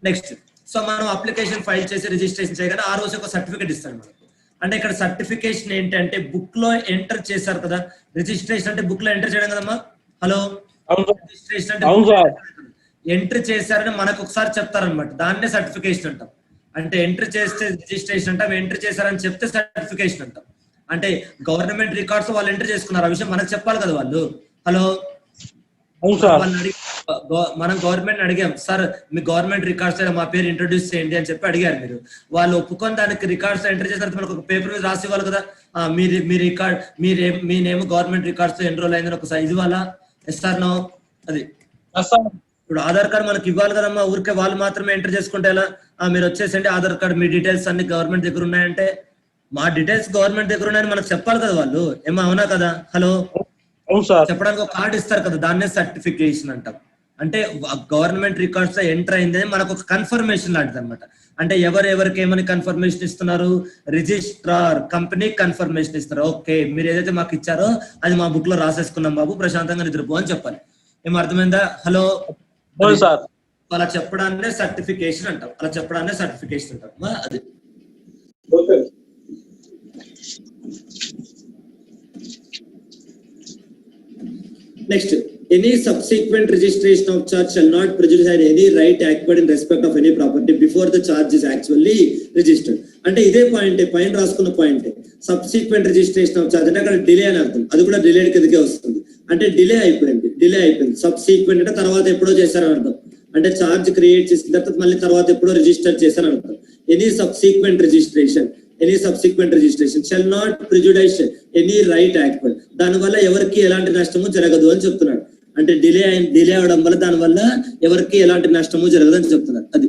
నెక్స్ట్. సో మనం అప్లికేషన్ ఫైల్ చేసి రిజిస్ట్రేషన్ చేయగానే ఆ రోజు ఒక సర్టిఫికేట్ ఇస్తాడు మనకు. అంటే ఇక్కడ సర్టిఫికేషన్ ఏంటంటే బుక్ లో ఎంటర్ చేశారు కదా, రిజిస్ట్రేషన్ అంటే బుక్ లో ఎంటర్ చేయడం కదమ్మా. హలో, రిజిస్ట్రేషన్ అంటే ఎంట్రీ చేశారని మనకు ఒకసారి చెప్తారనమాట, దాన్నే సర్టిఫికేషన్ అంటాం. అంటే ఎంట్రీ చేస్తే రిజిస్ట్రేషన్ అంటాం, ఎంట్రీ చేశారని చెప్తే సర్టిఫికేషన్ అంటాం. అంటే గవర్నమెంట్ రికార్డ్స్ వాళ్ళు ఎంట్రీ చేసుకున్నారు, ఆ విషయం మనకు చెప్పాలి కదా వాళ్ళు. హలో, మనం గవర్నమెంట్ అడిగాం, సార్ మీ గవర్నమెంట్ రికార్డ్స్ మా పేరు ఇంట్రొడ్యూస్ చేయండి అని చెప్పి అడిగారు మీరు. వాళ్ళు ఒప్పుకొని దానికి రికార్డ్స్ ఎంటర్ చేసిన మనకు ఒక పేపర్ మీద రాసి ఇవ్వాలి కదా, మీ రికార్డ్ మీ నేమ్ గవర్నమెంట్ రికార్డ్స్ తో ఎన్రోల్ అయిందని ఒక సైజ్ ఇవ్వాలా? Yes or no? అది ఇప్పుడు ఆధార్ కార్డ్ మనకి ఇవ్వాలి కదమ్మా, ఊరికే వాళ్ళు మాత్రమే ఎంటర్ చేసుకుంటే ఎలా? మీరు వచ్చేసండి ఆధార్ కార్డ్ మీ డీటెయిల్స్ అన్ని గవర్నమెంట్ దగ్గర ఉన్నాయంటే మా డీటెయిల్స్ గవర్నమెంట్ దగ్గర ఉన్నాయని మనకు చెప్పాలి కదా వాళ్ళు. ఏమో అవునా కదా? హలో, చెప్పడానికి ఒక కార్డు ఇస్తారు కదా, దాన్నే సర్టిఫికేషన్ అంటాం. అంటే గవర్నమెంట్ రికార్డ్స్ లో ఎంటర్ అయిందని మనకు ఒక కన్ఫర్మేషన్ లాంటిది అనమాట. అంటే ఎవరెవరికి ఏమని కన్ఫర్మేషన్ ఇస్తున్నారు? రిజిస్ట్రార్ కంపెనీ కన్ఫర్మేషన్ ఇస్తారు. ఓకే, మీరు ఏదైతే మాకు ఇచ్చారో అది మా బుక్ లో రాసేసుకున్నాం బాబు, ప్రశాంతంగా నిద్రపో అని చెప్పాలి. ఏమో అర్థమైందా? హలో సార్, అలా చెప్పడాన్నే సర్టిఫికేషన్ అంటాం. అలా చెప్పడాన్నే సర్టిఫికేషన్ అంటాం. అది next, any subsequent registration of charge shall not prejudice any right acquired in respect of any property before the charge is actually registered. అంటే ఇదే పాయింట్ పైన రాసుకున్న point subsequent registration of charge అంటే అక్కడ డిలే అని అర్థం. అది కూడా డిలేడ్ కిందకే వస్తుంది. అంటే డిలే అయిపోయింది. సబ్సిక్వెంట్ అంటే తర్వాత ఎప్పుడో చేశారని అర్థం. అంటే చార్జ్ క్రియేట్ చేసిన తర్వాత మళ్ళీ తర్వాత ఎప్పుడో రిజిస్టర్ చేశారని అర్థం. Any subsequent registration shall not prejudice any right acquired. దానివల్ల ఎవరికి ఎలాంటి నష్టము జరగదు అని చెప్తున్నాడు. అంటే డిలే అవడం వల్ల దానివల్ల ఎవరికి ఎలాంటి నష్టము జరగదు అని చెప్తున్నారు. అది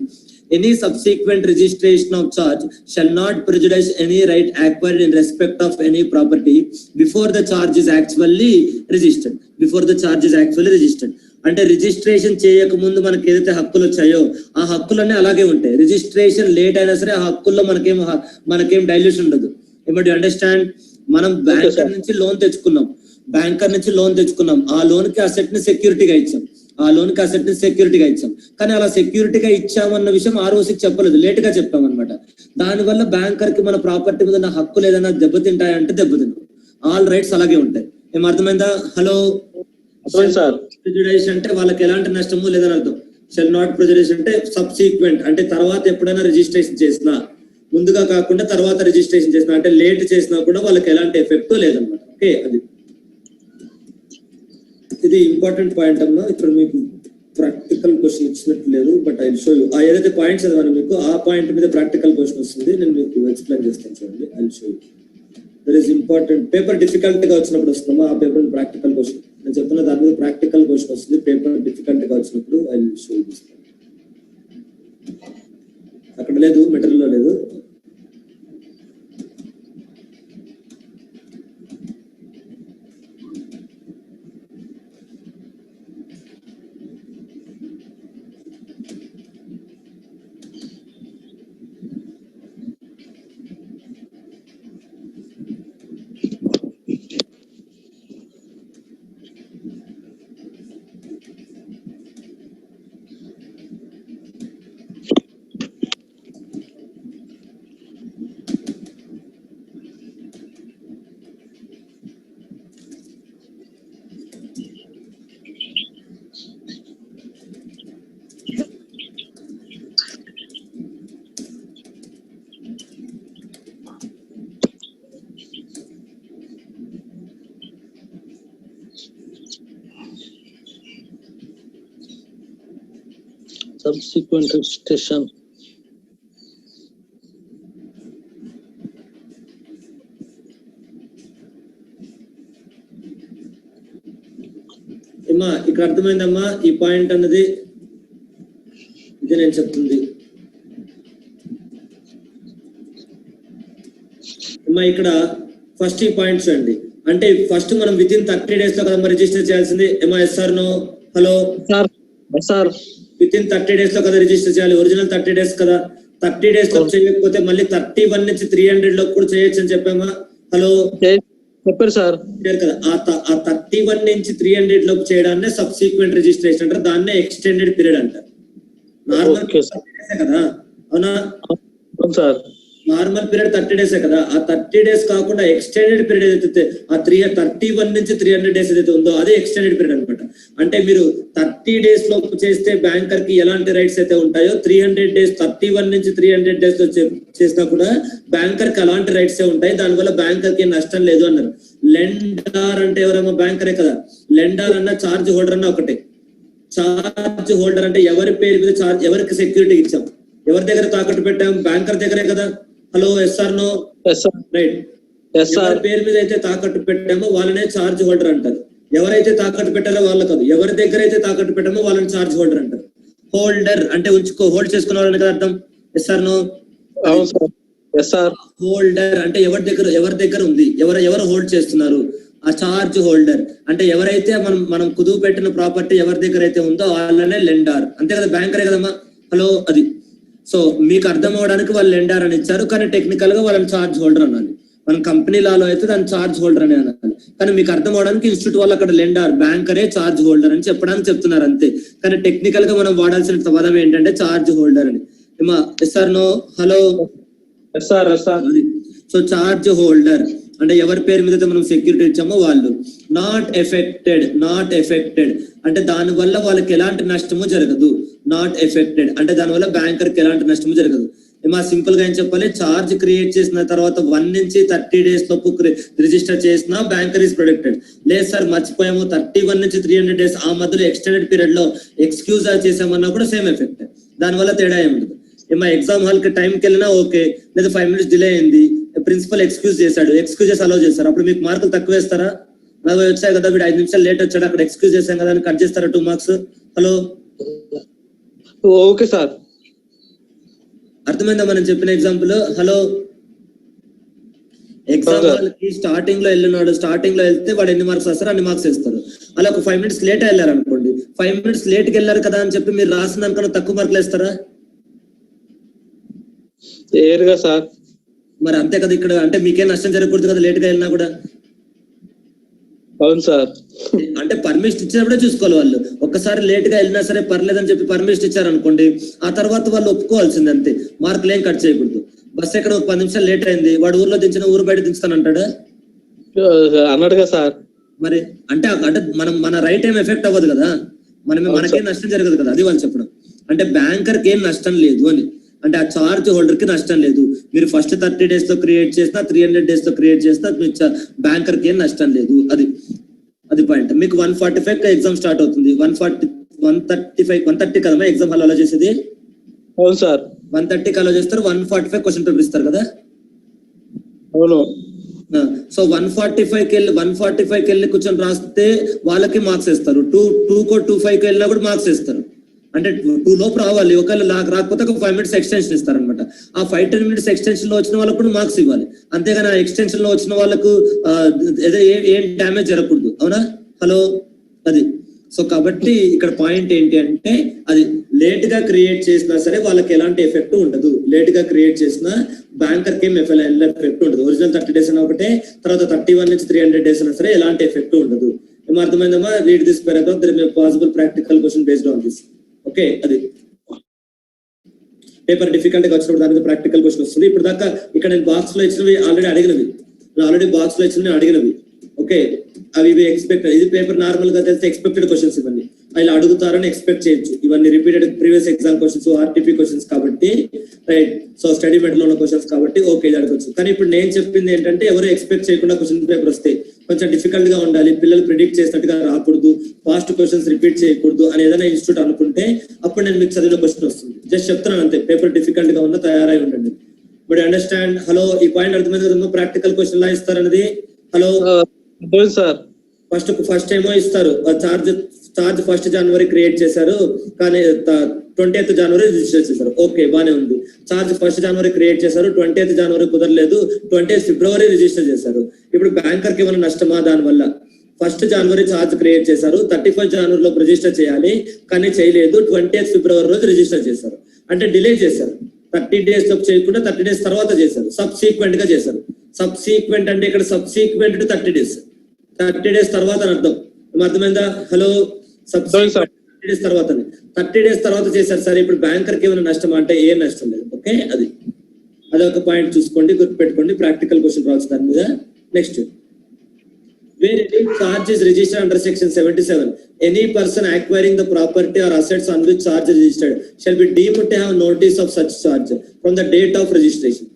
any subsequent registration of charge shall not prejudice any right acquired in respect of any property before the charge is actually registered. అంటే రిజిస్ట్రేషన్ చేయక ముందు మనకి ఏదైతే హక్కులు వచ్చాయో ఆ హక్కులన్నీ అలాగే ఉంటాయి. రిజిస్ట్రేషన్ లేట్ అయినా సరే ఆ హక్కుల్లో మనకేం డైల్యూషన్ ఉండదు. You understand? మనం బ్యాంకర్ నుంచి లోన్ తెచ్చుకున్నాం. ఆ లోన్ కి అసెట్ ని సెక్యూరిటీగా ఇచ్చాం. కానీ అలా సెక్యూరిటీగా ఇచ్చామన్న విషయం ఆర్ఓసికి చెప్పలేదు, లేట్ గా చెప్పాం అనమాట. దానివల్ల బ్యాంకర్ కి మన ప్రాపర్టీ మీద ఉన్న హక్కులు ఏదైనా దెబ్బతింటాయంటే దెబ్బతింటాం. ఆల్ రైట్స్ అలాగే ఉంటాయి. ఏం అర్థమైందా? హలో సార్, ప్రెజుడైజ్ అంటే వాళ్ళకి ఎలాంటి నష్టము లేదని అర్థం. షెల్ నాట్ ప్రెజుడైజ్ అంటే సబ్సిక్వెంట్ అంటే తర్వాత ఎప్పుడైనా రిజిస్ట్రేషన్ చేసినా, ముందుగా కాకుండా తర్వాత రిజిస్ట్రేషన్ చేసినా, అంటే లేట్ చేసినా కూడా వాళ్ళకి ఎలాంటి ఎఫెక్ట్ లేదనమాట. ఓకే, అది ఇది ఇంపార్టెంట్ పాయింట్ అన్నా. ఇక్కడ మీకు ప్రాక్టికల్ క్వశ్చన్ ఇచ్చినట్టు లేదు, బట్ ఐ షో యూ. ఏదైతే పాయింట్స్ చదివాను మీకు ఆ పాయింట్ మీద ప్రాక్టికల్ క్వశ్చన్ వస్తుంది. నేను మీకు ఎక్స్ప్లెయిన్ చేస్తాను, చూడండి. I show you. That is important. Paper difficult గా వచ్చినప్పుడు వస్తుందా ఆ పేపర్ ప్రాక్టికల్ క్వశ్చన్. నేను చెప్తున్నా దాని మీద ప్రాక్టికల్ క్వశ్చన్ వస్తుంది. పేపర్ డిఫికల్ట్ గా వచ్చినప్పుడు ఐ షో యూ. అక్కడ లేదు, మెటీరియల్ లో లేదు. subsequent registration. అమ్మా ఇక్కడ అర్థమైందమ్మా ఈ పాయింట్ అన్నది? ఇది నేను చెప్తుంది. అమ్మా ఇక్కడ ఫస్ట్ ఈ పాయింట్స్ అండి. అంటే ఫస్ట్ మనం విత్ ఇన్ 30 days లో కదా రిజిస్టర్ చేయాల్సింది. ఏమా yes sir no? Hello sir, within 30 days లో కదా రిజిస్టర్ చేయాలి. ఒరిజినల్ 30 days కదా. 30 days లో చేయకపోతే మళ్ళీ 31 నుంచి 300 లో కూడా చేయొచ్చు అని చెప్పామా? హలో చెప్పారు సార్ కదా. ఆ 31 నుంచి 300 లోపు చేయడాన్ని సబ్సిక్వెంట్ రిజిస్ట్రేషన్ అంటారు. దాన్నే ఎక్స్టెండెడ్ పీరియడ్ అంటారు. నార్మల్ కదా, అవునా సార్? నార్మల్ పీరియడ్ 30 days కదా. ఆ 30 days కాకుండా ఎక్స్టెండెడ్ పీరియడ్ ఏదైతే ఆ 31 నుంచి 300 days ఏదైతే ఉందో అదే ఎక్స్టెండెడ్ పీరియడ్ అనమాట. అంటే మీరు 30 days లోపు చేస్తే బ్యాంకర్ కి ఎలాంటి రైట్స్ అయితే ఉంటాయో 300 days 31 నుంచి 300 days లో చేసినా కూడా బ్యాంకర్ కి అలాంటి రైట్స్ ఉంటాయి. దానివల్ల బ్యాంకర్ కి నష్టం లేదు అన్నారు. లెండర్ అంటే ఎవరమ్మా? బ్యాంకరే కదా. లెండర్ అన్న చార్జ్ హోల్డర్ అన్న ఒకటే. చార్జ్ హోల్డర్ అంటే ఎవరి పేరు మీద చార్జ్, ఎవరికి సెక్యూరిటీ ఇచ్చాం, ఎవరి దగ్గర తాకట్టు పెట్టాం? బ్యాంకర్ దగ్గరే కదా. Hello yes or no? Right. ఎవరి పేరు మీద అయితే తాకట్టు పెట్టామో వాళ్ళనే చార్జ్ హోల్డర్ అంటారు. ఎవరైతే తాకట్టు పెట్టారో వాళ్ళ కాదు. ఎవరి దగ్గర అయితే తాకట్టు పెట్టామో వాళ్ళని చార్జ్ హోల్డర్ అంటారు. హోల్డర్ అంటే హోల్డ్ చేసుకున్న వాళ్ళని కదా అర్థం. Yes or no? హోల్డర్ అంటే ఎవరి దగ్గర ఉంది, ఎవరు హోల్డ్ చేస్తున్నారు, ఆ చార్జ్ హోల్డర్. అంటే ఎవరైతే మనం కుదువు పెట్టిన ప్రాపర్టీ ఎవరి దగ్గర అయితే ఉందో వాళ్ళనే లెండర్. అంతే కదా, బ్యాంకరే కదమ్మా. హలో అది. సో మీకు అర్థం అవడానికి వాళ్ళు లెండర్ అని ఇచ్చారు, కానీ టెక్నికల్ గా వాళ్ళని చార్జ్ హోల్డర్ అనాలి. మన కంపెనీ లాలో అయితే దాన్ని చార్జ్ హోల్డర్ అని అనాలి. కానీ మీకు అర్థం అవడానికి ఇన్స్టిట్యూట్ వాళ్ళు అక్కడ లెండర్ బ్యాంకరే చార్జ్ హోల్డర్ అని చెప్పడానికి చెప్తున్నారు అంతే. కానీ టెక్నికల్ గా మనం వాడాల్సిన పదం ఏంటంటే చార్జ్ హోల్డర్ అని. Sir no hello so charge holder అంటే ఎవరి పేరు మీద మనం సెక్యూరిటీ ఇచ్చామో వాళ్ళు. నాట్ ఎఫెక్టెడ్ అంటే దాని వల్ల వాళ్ళకి ఎలాంటి నష్టము జరగదు. నాట్ ఎఫెక్టెడ్ అంటే దాని వల్ల బ్యాంకర్ కి ఎలాంటి నష్టము జరగదు. సింపుల్ గా ఏం చెప్పాలి, చార్జ్ క్రియేట్ చేసిన తర్వాత 1 నుంచి 30 days లోపు రిజిస్టర్ చేసిన బ్యాంకర్ ఈస్ ప్రొటెక్టెడ్. లేదు సార్ మర్చిపోయాము 31 నుంచి 300 days ఆ మధ్యలో ఎక్స్టెండెడ్ పీరియడ్ లో ఎక్స్క్యూజ్ చేసామన్నా కూడా సేమ్ ఎఫెక్ట్. దానివల్ల తేడా ఏముండదు. ఎగ్జామ్ హాల్ కి టైంకి వెళ్ళినా ఓకే, లేదా 5 minutes డిలే అయింది, ప్రిన్సిపల్ ఎక్స్క్యూజ్ చేశాడు, ఎక్స్క్యూజెస్ అలౌ చేస్తారు, అప్పుడు మీకు మార్కులు తక్కువ వేస్తారా? 40 వచ్చాయి కదా, వీడు 5 నిమిషాలు లేట్ వచ్చాడు, అక్కడ ఎక్స్క్యూజ్ చేశాం కదా అని కట్ చేస్తారా 2 marks? హలో ఓకే సార్, అర్థమైందా మనం చెప్పిన ఎగ్జాంపుల్? హలో ఎగ్జామ్ హాల్ కి స్టార్టింగ్ లో వెళ్ళినాడు, స్టార్టింగ్ లో వెళ్తే వాడు ఎన్ని మార్క్స్ వస్తారో అన్ని మార్క్స్ వేస్తారు. అలా ఒక 5 minutes లేట్ వెళ్ళారు అనుకోండి, 5 minutes లేట్ కి వెళ్ళారు కదా అని చెప్పి మీరు రాసిన దానికన్నా తక్కువ మార్కులు వేస్తారా? ఏరుగా సార్. మరి అంతే కదా ఇక్కడ, అంటే మీకేం నష్టం జరగకూడదు కదా లేట్ గా వెళ్ళినా కూడా. అవును సార్, అంటే పర్మిషన్ ఇచ్చినప్పుడే చూసుకోవాలి వాళ్ళు. ఒక్కసారి లేట్ గా వెళ్ళినా సరే పర్లేదని చెప్పి పర్మిషన్ ఇచ్చారు అనుకోండి, ఆ తర్వాత వాళ్ళు ఒప్పుకోవాల్సింది అంతే, మార్కులు ఏం కట్ చేయకూడదు. బస్ ఎక్కడ ఒక 10 నిమిషాలు లేట్ అయింది, వాడు ఊర్లో దించిన ఊరు బయట దించుతానంటాడా? అన్నాడుగా సార్. మరి అంటే మన రైట్ ఏం ఎఫెక్ట్ అవ్వదు కదా, మనకేం నష్టం జరగదు కదా, అది వాళ్ళు చెప్పడం. అంటే బ్యాంకర్ కి ఏం నష్టం లేదు అని, అంటే ఆ చార్జ్ హోల్డర్ కి నష్టం లేదు. మీరు ఫస్ట్ 30 days లో క్రియేట్ చేసినా 300 days లో క్రియేట్ చేసినా బ్యాంకర్ కి ఏం నష్టం లేదు. అది పాయింట్. మీకు 145 ఎగ్జామ్ స్టార్ట్ అవుతుంది, 130 కదమ్మా ఎగ్జామ్ హాల్ అలా చేసేది? అవును సార్, 130 అలా చేస్తారు, 145 క్వశ్చన్ పేపర్ ఇస్తారు కదా. అవును. సో 145 వెళ్ళి కూర్చొని రాస్తే వాళ్ళకి మార్క్స్ ఇస్తారు, 225 వెళ్ళినా కూడా మార్క్స్ ఇస్తారు. అంటే 2 లోపు రావాలి, ఒకవేళ రాకపోతే ఒక 5 minutes ఎక్స్టెన్షన్ ఇస్తారనమాట. ఆ 5-10 minutes ఎక్స్టెన్షన్ లో వచ్చిన వాళ్ళకు కూడా మార్క్స్ ఇవ్వాలి. అంతేగాని ఆ ఎక్స్టెన్షన్ లో వచ్చిన వాళ్ళకు ఏం డ్యామేజ్ జరగకూడదు. అవునా? హలో అది. సో కాబట్టి ఇక్కడ పాయింట్ ఏంటి అంటే, అది లేట్ గా క్రియేట్ చేసినా సరే వాళ్ళకి ఎలాంటి ఎఫెక్ట్ ఉండదు. లేట్ గా క్రియేట్ చేసినా బ్యాంకర్ కి ఏం ఎఫెక్ట్ ఉండదు. ఒరిజినల్ 30 days అయినా ఒకటే, తర్వాత 31 నుంచి 300 days అయినా సరే ఎలాంటి ఎఫెక్ట్ ఉండదు. అర్థమైందమ్మా? Read this paragraph, there may possible practical question based on this. Okay, అది పేపర్ డిఫికల్ట్ గా వచ్చినప్పుడు దాని మీద ప్రాక్టికల్ క్వశ్చన్ వస్తుంది. ఇప్పుడు దాకా ఇక్కడ నేను బాక్స్ లో ఇచ్చినవి ఆల్రెడీ బాక్స్ లో ఇచ్చినవి అడిగినవి. ఓకే, అవి ఎక్స్పెక్ట్, ఇది పేపర్ నార్మల్ గా తెలిస్తే ఎక్స్పెక్టెడ్ క్వశ్చన్స్ ఇవన్నీ ఇలా అడుగుతారని ఎక్స్పెక్ట్ చేయొచ్చు. ఇవన్నీ repeated previous exam questions, RTP questions కాబట్టి, రైట్. సో స్టడీ మెటీరియల్ లో ఉన్న క్వశ్చన్స్ కాబట్టి ఓకే ఇది అడగచ్చు. కానీ ఇప్పుడు నేను చెప్పింది ఏంటంటే, ఎవరు ఎక్స్పెక్ట్ చేయకుండా క్వశ్చన్ పేపర్ వస్తే కొంచెం డిఫికల్ట్ గా ఉండాలి, పిల్లలు ప్రిడిక్ట్ చేసినట్టుగా రాకూడదు, ఫాస్ట్ క్వశ్చన్స్ రిపీట్ చేయకూడదు అని ఏదైనా ఇన్స్టిట్యూట్ అనుకుంటే అప్పుడు నేను మీకు చదివిన క్వశ్చన్ వస్తుంది. జస్ట్ చెప్తున్నాను అంతే, పేపర్ డిఫికల్ట్ గా ఉన్నా తయారై ఉండండి. But understand? హలో ఈ పాయింట్ అర్థమైంది కదా? ప్రాక్టికల్ క్వశ్చన్ లా ఇస్తారన్నది. హలో సార్, ఫస్ట్ ఏమో ఇస్తారు, చార్జ్ 1st January క్రియేట్ చేశారు కానీ 20th January రిజిస్టర్ చేశారు. ఓకే బానే ఉంది. చార్జ్ 1st January క్రియేట్ చేశారు, 20th January కుదరలేదు, 20th February రిజిస్టర్ చేశారు. ఇప్పుడు బ్యాంకర్ కి ఏమైనా నష్టమా దాని వల్ల? 1st January చార్జ్ క్రియేట్ చేశారు, 31st January లో రిజిస్టర్ చేయాలి కానీ చేయలేదు, 20th February రోజు రిజిస్టర్ చేశారు. అంటే డిలే చేశారు, 30 days లోపు చేయకుండా 30 days తర్వాత చేశారు, సబ్సీక్వెంట్ గా చేశారు. సబ్సీక్వెంట్ అంటే ఇక్కడ సబ్సీక్వెంట్ టు 30 days, 30 days తర్వాత అని అర్థం. అర్థమైందా? హలో సబ్సీక్వెంట్ 30 days తర్వాత, 30 days తర్వాత చేశారు. సరే ఇప్పుడు బ్యాంకర్ కి ఏమైనా నష్టం అంటే ఏం నష్టం లేదు. ఓకే, అదొక పాయింట్ చూసుకోండి, గుర్తుపెట్టుకోండి. ప్రాక్టికల్ క్వశ్చన్ రావచ్చు దాని మీద. Next, where any charge is registered under section 77, any person acquiring the property or assets on which charge is registered shall be deemed to have notice of such charge from the date of registration.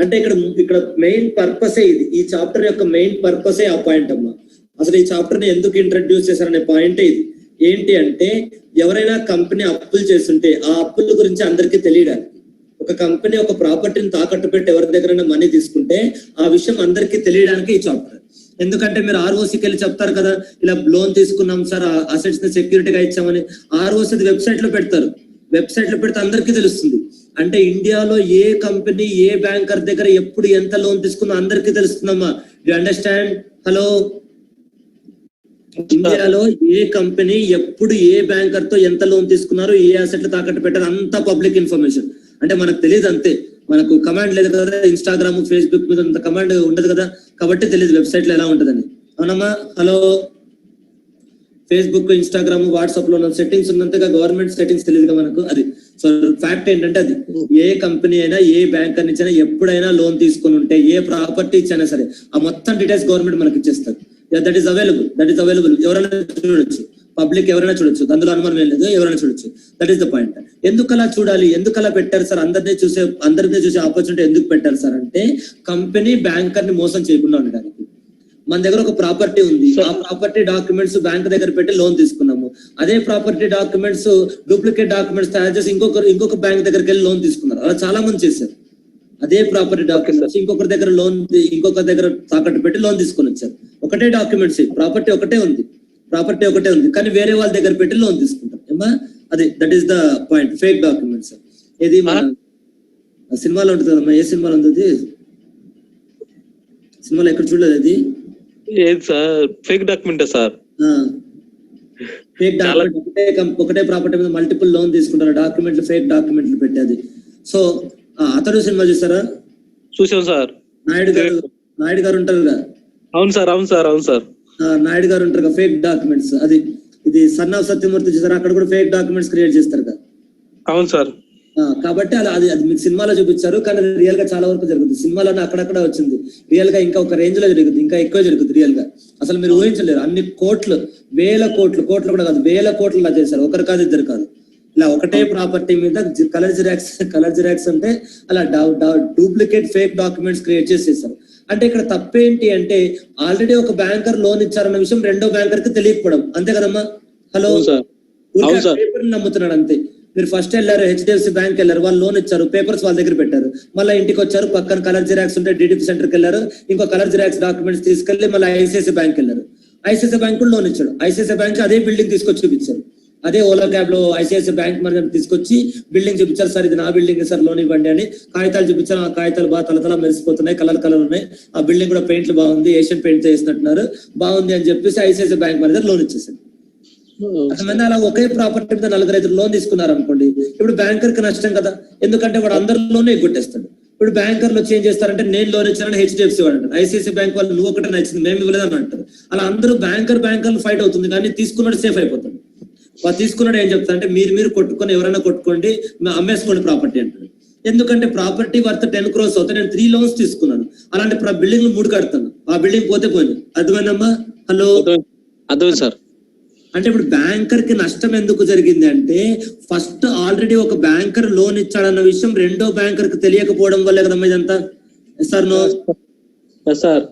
అంటే ఇక్కడ main పర్పసే ఇది, ఈ chapter యొక్క main పర్పసే ఆ point అమ్మా. అసలు ఈ chapter ని ఎందుకు ఇంట్రడ్యూస్ చేశారనే పాయింటే ఇది. ఏంటి అంటే, ఎవరైనా కంపెనీ అప్పులు చేస్తుంటే ఆ అప్పుల గురించి అందరికీ తెలియడానికి, ఒక కంపెనీ ఒక ప్రాపర్టీని తాకట్టు పెట్టి ఎవరి దగ్గరైనా మనీ తీసుకుంటే ఆ విషయం అందరికీ తెలియడానికి ఈ చాప్టర్. ఎందుకంటే మీరు ఆర్ఓసికి వెళ్ళి చెప్తారు కదా, ఇలా లోన్ తీసుకున్నాం సార్, అసెట్స్ ని సెక్యూరిటీగా ఇచ్చామని. ఆర్ఓసి వెబ్సైట్ లో పెడతారు, వెబ్సైట్ లో పెడితే అందరికీ తెలుస్తుంది. అంటే ఇండియాలో ఏ కంపెనీ ఏ బ్యాంకర్ దగ్గర ఎప్పుడు ఎంత లోన్ తీసుకుందో అందరికీ తెలుస్తుందమ్మా. You understand? హలో ఇండియాలో ఏ కంపెనీ ఎప్పుడు ఏ బ్యాంకర్ తో ఎంత లోన్ తీసుకున్నారు, ఏ అసెట్లు తాకట్టు పెట్టారు, అంతా పబ్లిక్ ఇన్ఫర్మేషన్. అంటే మనకు తెలియదు అంతే. మనకు కమాండ్ లేదు కదా, ఇన్స్టాగ్రామ్ ఫేస్బుక్ మీద అంత కమాండ్ ఉండదు కదా, కాబట్టి తెలియదు వెబ్సైట్ లో ఎలా ఉంటుందని. అవునమ్మా? హలో, ఫేస్బుక్, ఇన్స్టాగ్రామ్, వాట్సాప్ లో ఉన్న సెట్టింగ్స్ ఉన్నంతగా గవర్నమెంట్ సెట్టింగ్స్ తెలియదుగా మనకు. అది సో ఫ్యాక్ట్ ఏంటంటే, అది ఏ కంపెనీ అయినా ఏ బ్యాంకర్ నుంచి అయినా ఎప్పుడైనా లోన్ తీసుకుని ఉంటే, ఏ ప్రాపర్టీ ఇచ్చైనా సరే, ఆ మొత్తం డీటెయిల్స్ గవర్నమెంట్ మనకి ఇచ్చేస్తారు. That is available. ఎవరైనా చూడొచ్చు, పబ్లిక్ ఎవరైనా చూడొచ్చు, అందులో అనుమానం ఏం లేదు, ఎవరైనా చూడొచ్చు. That is the point. ఎందుకు అలా చూడాలి, ఎందుకు అలా పెట్టారు సార్, అందరినీ చూసే ఆపర్చునిటీ ఎందుకు పెట్టారు సార్ అంటే, కంపెనీ బ్యాంకర్ ని మోసం చేయకుండా ఉండడానికి. మన దగ్గర ఒక ప్రాపర్టీ ఉంది, ఆ ప్రాపర్టీ డాక్యుమెంట్స్ బ్యాంక్ దగ్గర పెట్టి లోన్ తీసుకున్నాము. అదే ప్రాపర్టీ డాక్యుమెంట్స్ డూప్లికేట్ డాక్యుమెంట్స్ తయారు చేసి ఇంకొక బ్యాంక్ దగ్గరికి వెళ్ళి లోన్ తీసుకున్నారు. అలా చాలా మంది చేశారు. అదే ప్రాపర్టీ డాక్యుమెంట్స్ ఇంకొకరి దగ్గర తాకట్టు పెట్టి లోన్ తీసుకొని వచ్చారు. ఒకటే డాక్యుమెంట్స్, ప్రాపర్టీ ఒకటే ఉంది కానీ వేరే వాళ్ళ దగ్గర పెట్టి లోన్ తీసుకుంటారు. ఏమా? అది that is the point, fake documents. ఇది మన సినిమాలో ఉంటుంది కదమ్మా. ఏ సినిమాలో ఉంది? సినిమాలో ఎక్కడ చూడలేదు అది. ఏది sir? Fake document sir. Fake document ఒకటే ప్రాపర్టీ మీద మల్టిపుల్ లోన్ తీసుకుంటారు, డాక్యుమెంట్లు ఫేక్ డాక్యుమెంట్లు పెట్టేది. సో అతడు సినిమా చూసారా? చూసాం సార్. నాయుడు గారు ఉంటారు కదా. అవును సార్. నాయుడు గారు ఉంటారు కదా, ఫేక్ డాక్యుమెంట్స్. అది ఇది సన్ ఆఫ్ సత్యమూర్తి చూసారా? అక్కడ కూడా ఫేక్ డాక్యుమెంట్స్ క్రియేట్ చేస్తారు కదా. అవును సార్. కాబట్టి అది మీకు సినిమాలో చూపించారు, కానీ రియల్ గా చాలా వరకు జరుగుతుంది. సినిమాలోనే అక్కడక్కడ వచ్చింది, రియల్ గా ఇంకా ఒక రేంజ్ లో జరుగుతుంది, ఇంకా ఎక్కువ జరుగుతుంది రియల్ గా. అసలు మీరు ఊహించలేరు, అన్ని కోట్లు, కోట్లు కూడా కాదు, వేల కోట్లు ఇలా చేశారు. ఒకరు కాదు, ఇద్దరు కాదు. ఇలా ఒకటే ప్రాపర్టీ మీద కలర్ జిరాక్స్ అంటే అలా డూప్లికేట్ ఫేక్ డాక్యుమెంట్స్ క్రియేట్ చేసేసారు. అంటే ఇక్కడ తప్పేంటి అంటే, ఆల్రెడీ ఒక బ్యాంకర్ లోన్ ఇచ్చారన్న విషయం రెండో బ్యాంకర్ కి తెలియకపోవడం. అంతే కదమ్మా? హలో, పేపర్ నమ్ముతున్నాడు అంతే. మీరు ఫస్ట్ వెళ్ళారు, హెచ్డిఎఫ్సి బ్యాంక్ వెళ్ళారు, వాళ్ళు లోన్ ఇచ్చారు, పేపర్స్ వాళ్ళ దగ్గర పెట్టారు, మళ్ళీ ఇంటికి వచ్చారు, పక్కన కలర్ జిరాక్స్ ఉంటే డిడిపి సెంటర్కి వెళ్ళారు, ఇంకో కలర్ జిరాక్స్ డాక్యుమెంట్స్ తీసుకెళ్లి మళ్ళీ ఐసిఐసిఐ బ్యాంక్ వెళ్ళారు. ఐసిఐసిఐ బ్యాంక్ లోన్ ఇచ్చాడు, ఐసిఐసిఐ బ్యాంక్ అదే బిల్డింగ్ తీసుకొచ్చి చూపించారు. అదే ఓలా క్యాబ్ లో ఐసిఐసిఐ బ్యాంక్ మేనేజర్ తీసుకొచ్చి బిల్డింగ్ చూపించారు. సార్ ఇది నా బిల్డింగ్ సార్, లోన్ ఇవ్వండి అని కాగితాలు చూపించారు. ఆ కాగితాలు బాగా తల మెరిసిపోతున్నాయి, కలర్ ఉన్నాయి, ఆ బిల్డింగ్ కూడా పెయింట్లు బాగుంది, ఏషియన్ పెయింట్ చేసినట్టున్నారు, బాగుంది అని చెప్పేసి ఐసిఐసిఐ బ్యాంక్ మేనేజర్ లోన్ ఇచ్చేసారు. అసలు అలా ఒకే ప్రాపర్టీ మీద 4-5 లోన్ తీసుకున్నారు అనుకోండి, ఇప్పుడు బ్యాంకర్ కి నష్టం కదా, ఎందుకంటే వాడు అందరిలోనే ఎగ్గొట్టేస్తాడు. ఇప్పుడు బ్యాంకర్లు వచ్చి ఏం చేస్తారంటే, నేను లోన్ ఇచ్చానని హెచ్డిఎఫ్సి వాడు అంటారు, ఐసిఐసిఐ బ్యాంక్ వాళ్ళు నువ్వు ఒకటే నచ్చింది మేము ఇవ్వలేదని అంటారు. అలా అందరూ బ్యాంకర్లు ఫైట్ అవుతుంది, కానీ తీసుకున్నాడు సేఫ్ అయిపోతాడు. వాళ్ళు తీసుకున్నాడు ఏం చెప్తారంటే, మీరు కొట్టుకొని ఎవరైనా కొట్టుకోండి, అమ్మేసుకోండి ప్రాపర్టీ అంటారు. ఎందుకంటే ప్రాపర్టీ వర్త్ 10 crores అవుతాయి, నేను 3 loans తీసుకున్నాను, అలాంటి బిల్డింగ్ 3 కడతాను, ఆ బిల్డింగ్ పోతే పోయింది. అర్థమైందమ్మా? హలో, అర్థమైంది సార్. అంటే ఇప్పుడు బ్యాంకర్ కి నష్టం ఎందుకు జరిగింది అంటే, ఫస్ట్ ఆల్రెడీ ఒక బ్యాంకర్ లోన్ ఇచ్చాడన్న విషయం రెండో బ్యాంకర్ కి తెలియకపోవడం వల్లే కదమ్మా ఇదంతా. Sir no sir,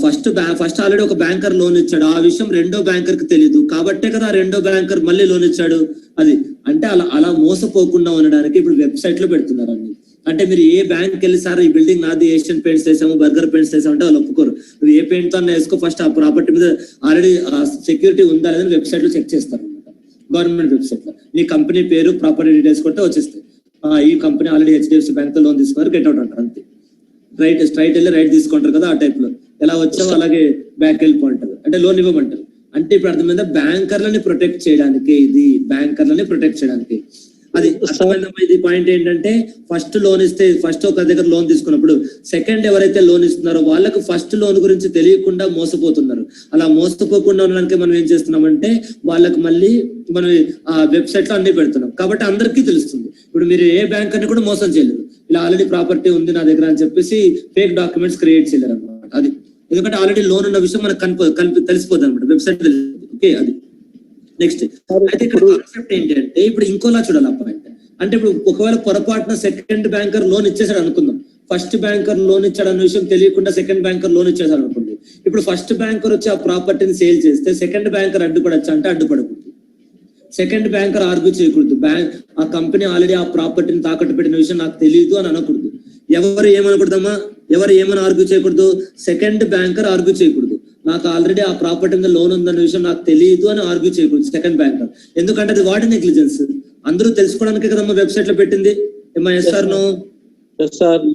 first already ఒక బ్యాంకర్ లోన్ ఇచ్చాడు, ఆ విషయం రెండో బ్యాంకర్ కి తెలియదు, కాబట్టే కదా రెండో బ్యాంకర్ మళ్ళీ లోన్ ఇచ్చాడు. అది అంటే అలా మోసపోకుండా ఉండడానికి ఇప్పుడు వెబ్సైట్ లో పెడుతున్నారు అన్ని. అంటే మీరు ఏ బ్యాంక్ వెళ్ళి సార్ ఈ బిల్డింగ్ నాది, ఏషియన్ పెయింట్స్ వేసాము, బర్గర్ పెయింట్స్ వేసాము అంటే వాళ్ళు ఒప్పుకోరు. నువ్వు ఏ పెయింట్ తో వేసుకో, ఫస్ట్ ఆ ప్రాపర్టీ మీద ఆల్రెడీ సెక్యూరిటీ ఉందా లేదని వెబ్సైట్ లో చెక్ చేస్తారు అనమాట. గవర్నమెంట్ వెబ్సైట్ లో నీ కంపెనీ పేరు, ప్రాపర్టీ డీటెయిల్స్ కొట్టే వచ్చేస్తాయి. ఈ కంపెనీ ఆల్రెడీ హెచ్డిఎఫ్సి బ్యాంక్ తో లోన్ తీసుకున్నారు, గెట్ అవుట్ అంటారు అంతే. స్ట్రైట్ వెళ్ళి రైట్ తీసుకుంటారు కదా, ఆ టైప్ లో ఎలా వచ్చావో అలాగే బ్యాక్ వెళ్ళిపోంటారు, అంటే లోన్ ఇవ్వమంటారు. అంటే ఇప్పుడు అర్థమైందా, బ్యాంకర్లని ప్రొటెక్ట్ చేయడానికి, ఇది బ్యాంకర్లని ప్రొటెక్ట్ చేయడానికి. అది అర్థమైన ఇది పాయింట్ ఏంటంటే, ఫస్ట్ లోన్ ఇస్తే, ఫస్ట్ ఒక దగ్గర లోన్ తీసుకున్నప్పుడు సెకండ్ ఎవరైతే లోన్ ఇస్తున్నారో వాళ్ళకు ఫస్ట్ లోన్ గురించి తెలియకుండా మోసపోతున్నారు. అలా మోసపోకుండా ఉండడానికి మనం ఏం చేస్తున్నామంటే, వాళ్ళకి మళ్ళీ మనం ఆ వెబ్సైట్ లో అన్ని పెడుతున్నాం, కాబట్టి అందరికీ తెలుస్తుంది. ఇప్పుడు మీరు ఏ బ్యాంకర్ని కూడా మోసం చేయలేదు, ఇలా ఆల్రెడీ ప్రాపర్టీ ఉంది నా దగ్గర అని చెప్పేసి ఫేక్ డాక్యుమెంట్స్ క్రియేట్ చేయలేరు అనమాట. అది ఎందుకంటే ఆల్రెడీ లోన్ ఉన్న విషయం మనకు తెలిసిపోతుంది అనమాట, వెబ్సైట్ తెలుస్తుంది. ఓకే, అది నెక్స్ట్. అయితే ఇక్కడ కాన్సెప్ట్ ఏంటంటే, ఇప్పుడు ఇంకోలా చూడాలి ఆ పాయింట్. అంటే ఇప్పుడు ఒకవేళ పొరపాటున సెకండ్ బ్యాంకర్ లోన్ ఇచ్చేసాడు అనుకుందాం, ఫస్ట్ బ్యాంకర్ లోన్ ఇచ్చాడు అన్న విషయం తెలియకుండా సెకండ్ బ్యాంకర్ లోన్ ఇచ్చేసాడు అనుకోండి. ఇప్పుడు ఫస్ట్ బ్యాంకర్ వచ్చి ఆ ప్రాపర్టీని సేల్ చేస్తే సెకండ్ బ్యాంకర్ అడ్డుపడచ్చా అంటే అడ్డుపడకూడదు. సెకండ్ బ్యాంకర్ ఆర్గ్యూ చేయకూడదు, ఆ కంపెనీ ఆల్రెడీ ఆ ప్రాపర్టీని తాకట్టు పెట్టిన విషయం నాకు తెలియదు అని అనకూడదు. ఎవరు ఏమనకూడదమ్మా, ఎవరు ఏమని ఆర్గ్యూ చేయకూడదు, సెకండ్ బ్యాంకర్ ఆర్గ్యూ చేయకూడదు, నాకు ఆల్రెడీ ఆ ప్రాపర్టీ మీద లోన్ ఉందన్న విషయం నాకు తెలియదు అని ఆర్గ్యూ చేయకూడదు సెకండ్ బ్యాంకర్. ఎందుకంటే అది వాడి నెగ్లిజెన్స్, అందరూ తెలుసుకోవడానికి కదమ్మా వెబ్సైట్ లో పెట్టింది. ఏమా ఎస్ఆర్ నో?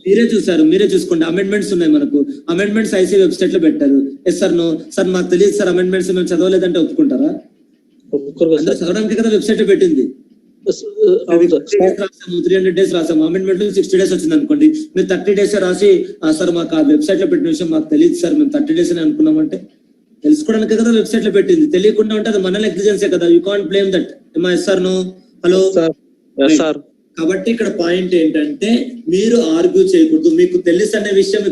మీరే చూసుకోండి, అమెండ్మెంట్స్ ఉన్నాయి మనకు, అమెండ్మెంట్స్ ఐసీ వెబ్సైట్ లో పెట్టారు. SR no? సార్ మాకు తెలియదు సార్, అమెండ్మెంట్స్ మేము చదవలేదంటే ఒప్పుకుంటారా? చదవడానికి కదా వెబ్సైట్ లో పెట్టింది. అవును సార్. 300 days రాసాము, అమెండ్మెంట్ 60 days వచ్చింది అనుకోండి, మీరు 30 days రాసి సార్ మాకు ఆ వెబ్సైట్ లో పెట్టిన విషయం మాకు తెలియదు సార్, మేము 30 days అని అనుకున్నామంటే తెలుసుకోవడానికి కదా వెబ్సైట్ లో పెట్టింది, తెలియకుండా ఉంటే అది మన నెగ్లిజెన్సే కదా. You can't blame that. Sir no hello sir. కాబట్టి ఇక్కడ పాయింట్ ఏంటంటే మీరు ఆర్గ్యూ చేయకూడదు. మీకు తెలుసు అనే విషయం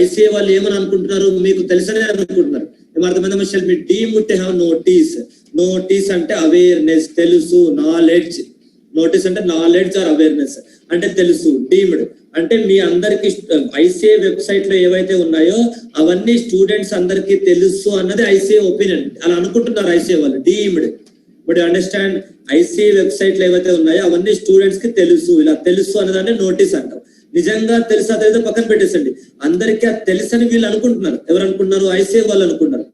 ఐసీఏ వాళ్ళు ఏమని అనుకుంటున్నారు, మీకు తెలుసనే అనుకుంటున్నారు. ఏమర్థమైందా? Shall be deemed to have notice. Notice అంటే అవేర్నెస్, తెలుసు, నాలెడ్జ్. నోటీస్ అంటే నాలెడ్జ్ ఆర్ అవేర్నెస్ అంటే తెలుసు. డీమ్డ్ అంటే మీ అందరికి ఐసీఏ వెబ్సైట్ లో ఏవైతే ఉన్నాయో అవన్నీ స్టూడెంట్స్ అందరికీ తెలుసు అన్నది ఐసీఏ ఒపీనియన్. అలా అనుకుంటున్నారు ఐసీఏ వాళ్ళు. Deemed but understand, ICA website లో ఏవైతే ఉన్నాయో అవన్నీ స్టూడెంట్స్ కి తెలుసు. ఇలా తెలుసు అన్నదాన్ని నోటీస్ అంటాం. నిజంగా తెలుసా తెలియదో పక్కన పెట్టేసండి. అందరికీ అది తెలుసని వీళ్ళు అనుకుంటున్నారు. ఎవరు అనుకుంటున్నారు? ఐసీఏ వాళ్ళు అనుకుంటున్నారు.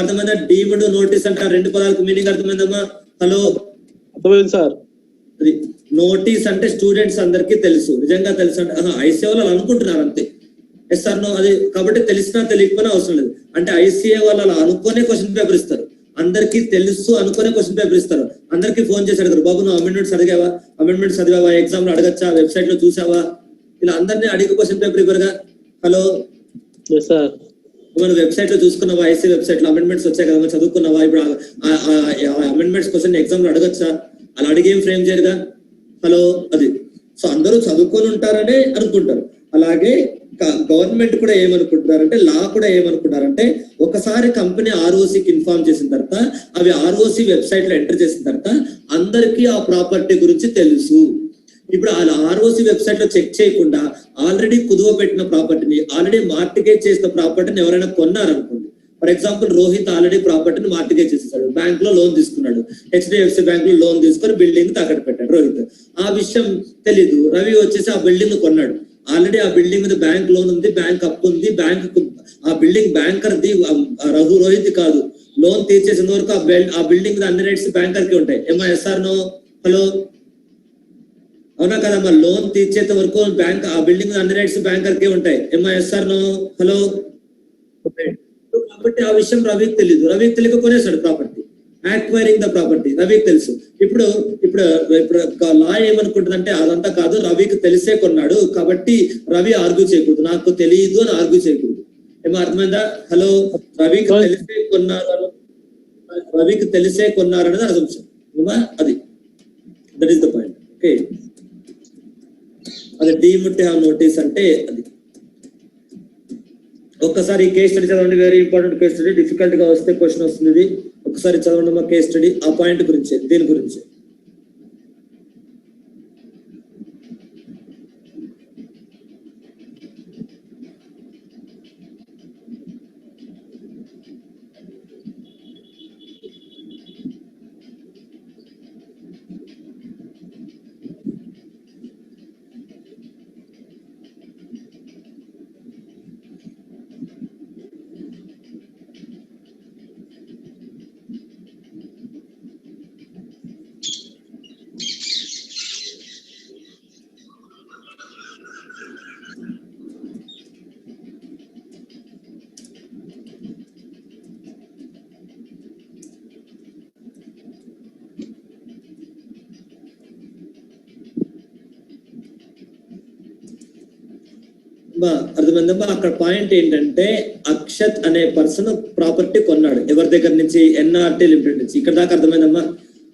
అర్థమైందా? డీమ్డ్, నోటీస్ అంటే 2 పదాలకు మీనింగ్ అర్థమైందమ్మా? హలో అర్థమైంది సార్. నోటీస్ అంటే స్టూడెంట్స్ అందరికీ తెలుసు. నిజంగా తెలుసు అంటే ఐసీఏ వాళ్ళు అనుకుంటున్నారు అంతే. Yes sir no. అది కాబట్టి తెలిసినా తెలియకపోయినా అవసరం లేదు. అంటే ఐసీఏ వాళ్ళు అలా అనుకునే క్వశ్చన్ పేపర్ ఇస్తారు. అందరికీ తెలుసు అనుకునే క్వశ్చన్ పేపర్ ఇస్తారు. అందరికీ ఫోన్ చేసి అడగరు, బాబు నువ్వు అమెండ్మెంట్స్ అడిగావా, అమెండ్మెంట్స్ చదివావా, ఎగ్జామ్ లో అడగచ్చా, వెబ్సైట్ లో చూసావా, ఇలా అందరినీ అడిగి క్వశ్చన్ పేపర్ ఇవ్వరుగా. Hello sir. మన వెబ్సైట్ లో చూసుకున్నావా? ఐసీ వెబ్సైట్ లో అమెండ్మెంట్స్ వచ్చాయి కదా, చదువుకున్నావా? ఇప్పుడు అమెండ్మెంట్స్ క్వశ్చన్ ఎగ్జామ్ లో అడగచ్చా? అలా అడిగేం ఫ్రేమ్ చేయరుగా. హలో అది. సో అందరూ చదువుకొని ఉంటారనే అనుకుంటారు. అలాగే గవర్నమెంట్ కూడా ఏమనుకుంటున్నారంటే, లా కూడా ఏమనుకుంటారంటే, ఒకసారి కంపెనీ ఆర్ఓసికి ఇన్ఫార్మ్ చేసిన తర్వాత అవి ఆర్ఓసి వెబ్సైట్ లో ఎంటర్ చేసిన తర్వాత అందరికీ ఆ ప్రాపర్టీ గురించి తెలుసు. ఇప్పుడు ఆర్ఓసి వెబ్సైట్ లో చెక్ చేయకుండా ఆల్రెడీ కుదువ పెట్టిన ప్రాపర్టీని, ఆల్రెడీ మార్టిగేజ్ చేసిన ప్రాపర్టీని ఎవరైనా కొన్నారనుకోండి. ఫర్ ఎగ్జాంపుల్ రోహిత్ ఆల్రెడీ ప్రాపర్టీని మార్టిగేజ్ చేసేసాడు, బ్యాంక్ లో లోన్ తీసుకున్నాడు, హెచ్డిఎఫ్సి బ్యాంక్ లో లోన్ తీసుకొని బిల్డింగ్ తాకట్టు పెట్టాడు రోహిత్. ఆ విషయం తెలీదు. రవి వచ్చేసి ఆ బిల్డింగ్ కొన్నాడు. ఆల్రెడీ ఆ బిల్డింగ్ మీద బ్యాంక్ లోన్ ఉంది, బ్యాంక్ అప్పు ఉంది, బ్యాంక్ ఆ బిల్డింగ్ బ్యాంకర్ది, రోహిత్ కాదు. లోన్ తీర్చేసిన వరకు ఆ బిల్డింగ్ మీద అన్ని రైట్స్ బ్యాంకర్ కి ఉంటాయి. ఏమో ఎస్ఆర్ నో? హలో అవునా కదమ్మా? లోన్ తీర్చేంత వరకు బ్యాంక్ ఆ బిల్డింగ్ మీద అన్ని రైట్స్ బ్యాంకర్ కే ఉంటాయి. ఏమో ఎస్ఆర్ నో? హలో కాబట్టి ఆ విషయం రవికి తెలియదు. రవికి తెలియక కొనేసాడు ప్రాపర్టీ, యాక్వైరింగ్ ద ప్రాపర్టీ. రవికి తెలుసు. ఇప్పుడు ఇప్పుడు ఇప్పుడు లా ఏమనుకుంటుందంటే, అదంతా కాదు, రవికి తెలిసే కొన్నాడు కాబట్టి రవి ఆర్గ్యూ చేయకూడదు, నాకు తెలియదు అని ఆర్గ్యూ చేయకూడదు. ఏమో అర్థమైందా? హలో రవికి తెలిసే కొన్నారు, రవికి తెలిసే కొన్నారు అనేది అసంప్షన్. అది that is the point. Okay, అది డీమ్డ్ టు హావ్ నోటీస్ అంటే అది. ఒక్కసారి ఈ కేస్ స్టడీ చదవండి, very important case study. Difficult గా వస్తే క్వశ్చన్ వస్తుంది. ఒకసారి చదవండి మా కేస్ స్టడీ, ఆ పాయింట్ గురించి, దీని గురించి. అర్థమైందమ్మా? అక్కడ పాయింట్ ఏంటంటే, అక్షత్ అనే పర్సన్ ప్రాపర్టీ కొన్నాడు ఎవరి దగ్గర నుంచి? ఎన్ఆర్టీ లిమిటెడ్ నుంచి. ఇక్కడ దాకా అర్థమైందమ్మా?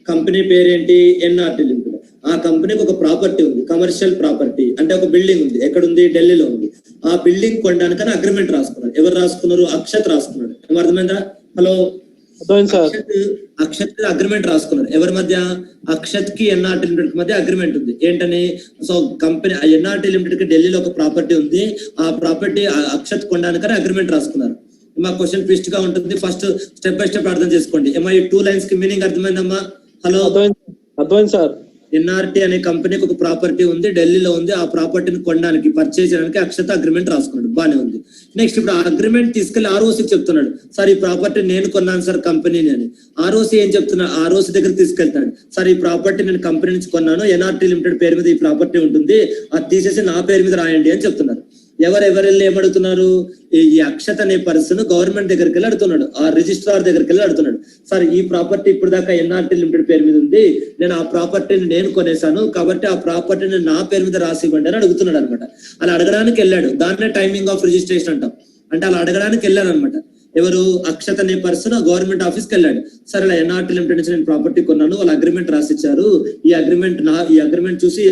కంపెనీ పేరేంటి? NRT limited. ఆ కంపెనీకి ఒక ప్రాపర్టీ ఉంది, కమర్షియల్ ప్రాపర్టీ. అంటే ఒక బిల్డింగ్ ఉంది. ఎక్కడుంది? ఢిల్లీలో ఉంది. ఆ బిల్డింగ్ కొనడానికని అగ్రిమెంట్ రాసుకున్నారు. ఎవరు రాసుకున్నారు? అక్షత్ రాసుకున్నాడు. ఏమర్థమైందా? హలో అక్షత్ అగ్రిమెంట్ రాసుకున్నారు. ఎవరి మధ్య? అక్షత్ కి ఎన్ఆర్టీ లిమిటెడ్ మధ్య అగ్రిమెంట్ ఉంది. ఏంటని? సో కంపెనీ ఎన్ఆర్టీ లిమిటెడ్ కి ఢిల్లీలో ఒక ప్రాపర్టీ ఉంది. ఆ ప్రాపర్టీ అక్షత్ కొనడానికని అగ్రిమెంట్ రాసుకున్నారు. మా క్వశ్చన్ ట్విస్ట్ గా ఉంటుంది. ఫస్ట్ స్టెప్ బై స్టెప్ అర్థం చేసుకోండి. ఏమో ఈ 2 లైన్స్ కి మీనింగ్ అర్థమైందమ్మా? హలో అర్థమైంది సార్. ఎన్ఆర్టీ అనే కంపెనీకి ఒక ప్రాపర్టీ ఉంది, ఢిల్లీలో ఉంది. ఆ ప్రాపర్టీని కొనడానికి, పర్చేజ్ చేయడానికి అక్షత అగ్రిమెంట్ రాసుకున్నాడు. బానే ఉంది. నెక్స్ట్ ఇప్పుడు ఆ అగ్రిమెంట్ తీసుకెళ్లి ఆర్ఓసికి చెప్తున్నాడు, సార్ ఈ ప్రాపర్టీ నేను కొన్నాను సార్ కంపెనీని అని. ఆర్ఓసి ఏం చెప్తున్నాడు? ఆర్ఓసి దగ్గర తీసుకెళ్తాడు, సార్ ఈ ప్రాపర్టీ నేను కంపెనీ నుంచి కొన్నాను, ఎన్ఆర్టీ లిమిటెడ్ పేరు మీద ఈ ప్రాపర్టీ ఉంటుంది, అది తీసేసి నా పేరు మీద రాయండి అని చెప్తున్నారు. ఎవరెళ్ళి ఏమడుగుతున్నారు? ఈ అక్షత్ అనే పర్సన్ గవర్నమెంట్ దగ్గరికి వెళ్ళి అడుగుతున్నాడు, ఆ రిజిస్ట్రార్ దగ్గరికి వెళ్ళి అడుగుతున్నాడు, సార్ ఈ ప్రాపర్టీ ఇప్పుడు దాకా ఎన్ఆర్టీ లిమిటెడ్ పేరు మీద ఉంది, నేను ఆ ప్రాపర్టీని నేను కొనేసాను కాబట్టి ఆ ప్రాపర్టీని నా పేరు మీద రాసి ఇవ్వండి అని అడుగుతున్నాడు అనమాట. అలా అడగడానికి వెళ్ళాడు, దాన్నే టైమింగ్ ఆఫ్ రిజిస్ట్రేషన్ అంటాం. అంటే అలా అడగడానికి వెళ్ళాడు అనమాట. ఎవరు? అక్షత్ అనే పర్సన్ గవర్నమెంట్ ఆఫీస్కి వెళ్ళాడు. సరే ఇలా ఎన్ఆర్టీ లిమిటెడ్ నుంచి నేను ప్రాపర్టీ కొన్నాను, వాళ్ళు అగ్రిమెంట్ రాసిచ్చారు, ఈ అగ్రిమెంట్ చూసి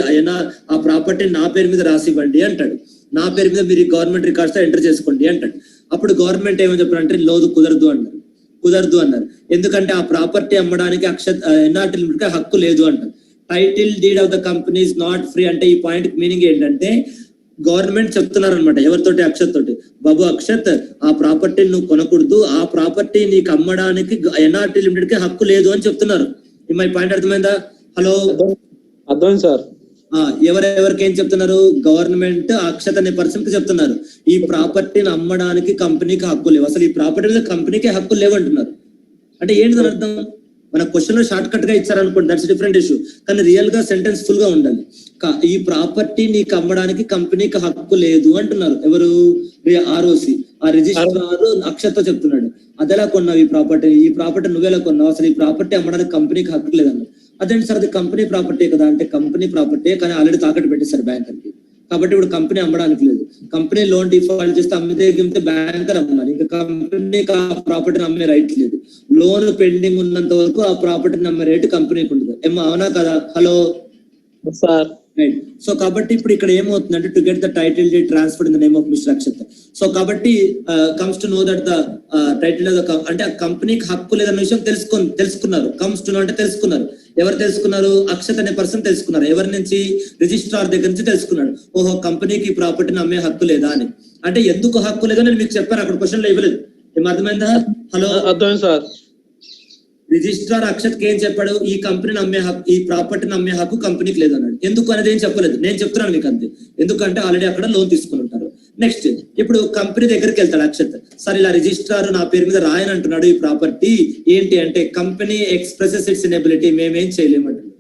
ఆ ప్రాపర్టీ నా పేరు మీద రాసి ఇవ్వండి అంటాడు. నా పేరు మీద మీరు గవర్నమెంట్ రికార్డ్స్ తో ఎంటర్ చేసుకోండి అంటాడు. అప్పుడు గవర్నమెంట్ ఏమని చెప్పారంటే లేదు కుదరదు అన్నారు. ఎందుకంటే ఆ ప్రాపర్టీ అమ్మడానికి ఎన్ఆర్టీ లిమిటెడ్ కి హక్కు లేదు అంటారు. Title deed of the company is not free అంటే ఈ పాయింట్ మీనింగ్ ఏంటంటే గవర్నమెంట్ చెప్తున్నారు అనమాట ఎవరితోటి? అక్షత్ తోటి, బాబు అక్షత్ ఆ ప్రాపర్టీ నువ్వు కొనకూడదు, ఆ ప్రాపర్టీ నీకు అమ్మడానికి ఎన్ఆర్టీ లిమిటెడ్ కి హక్కు లేదు అని చెప్తున్నారు. ఈ పాయింట్ అర్థమైందా? హలో, అర్థమైంది సార్. ఎవరెవరికి ఏం చెప్తున్నారు? గవర్నమెంట్ అక్షత్ అనే పర్సన్ కి చెప్తున్నారు ఈ ప్రాపర్టీని అమ్మడానికి కంపెనీకి హక్కు లేవు, అసలు ఈ ప్రాపర్టీ మీద కంపెనీకి హక్కు లేవు అంటున్నారు. అంటే ఏంటి దాని అర్థం? మన క్వశ్చన్ లో షార్ట్ కట్ గా ఇచ్చారనుకోండి, దట్స్ డిఫరెంట్ ఇష్యూ, కానీ రియల్ గా సెంటెన్స్ ఫుల్ గా ఉండాలి. ఈ ప్రాపర్టీ నీకు అమ్మడానికి కంపెనీకి హక్కు లేదు అంటున్నారు. ఎవరు? ఆర్ఓసి, ఆ రిజిస్ట్రార్ అక్షత్తో చెప్తున్నాడు, అదెలా కొన్నావు ఈ ప్రాపర్టీ నువ్వెలా కొన్నావు, అసలు ఈ ప్రాపర్టీ అమ్మడానికి కంపెనీకి హక్కు లేదన్నారు. అదేంటి సార్, అది కంపెనీ ప్రాపర్టీ కదా అంటే కంపెనీ ప్రాపర్టీ, కానీ ఆల్రెడీ తాకట్టు పెట్టేశారు బ్యాంకర్ కి, కాబట్టి ఇప్పుడు కంపెనీ అమ్మడానికి లేదు. కంపెనీ లోన్ డిఫాల్ట్ చేస్తే అమ్మితే బ్యాంకర్ అమ్మాలి, ఇంకా కంపెనీకి ఆ ప్రాపర్టీని అమ్మే రైట్ లేదు. లోన్ పెండింగ్ ఉన్నంత వరకు ఆ ప్రాపర్టీని అమ్మే రైట్ కంపెనీకి ఉండదు. ఏమో అవునా కదా? Hello sir. సో కాబట్టి ఇప్పుడు ఇక్కడ ఏమవుతుందంటే to get the title deed transferred in the name of mister Akshat. So కాబట్టి comes to know that the title అంటే ఆ కంపెనీకి హక్కు లేదన్న విషయం తెలుసుకున్నారు. కమ్స్ టు నో అంటే తెలుసుకున్నారు. ఎవరు తెలుసుకున్నారు? అక్షత్ అనే పర్సన్ తెలుసుకున్నారు. ఎవరి నుంచి? రిజిస్ట్రార్ దగ్గర నుంచి తెలుసుకున్నాడు. ఓహో, కంపెనీకి ప్రాపర్టీని అమ్మే హక్కు లేదా అని. అంటే ఎందుకు హక్కు లేదో నేను మీకు చెప్పాను, అక్కడ క్వశ్చన్ లో ఇవ్వలేదు. ఏం అర్థమైందా? హలో, అర్థమైంది సార్. రిజిస్ట్రార్ అక్షత్ కి ఏం చెప్పాడు? ఈ కంపెనీని అమ్మే హక్కు, ఈ ప్రాపర్టీని అమ్మే హక్కు కంపెనీకి లేదన్నాడు. ఎందుకు అనేది ఏం చెప్పలేదు, నేను చెప్తున్నాను మీకు అంతే. ఎందుకంటే ఆల్రెడీ అక్కడ లోన్ తీసుకుని ఉంటారు. నెక్స్ట్ ఇప్పుడు కంపెనీ దగ్గరికి వెళ్తాడు అక్షత్, సరే ఇలా రిజిస్ట్రార్ నా పేరు మీద రాయని అంటున్నాడు ఈ ప్రాపర్టీ ఏంటి అంటే కంపెనీ ఎక్స్ప్రెసెస్ ఇట్స్ ఇనబిలిటీ, మేమేం చేయలేమంటారు.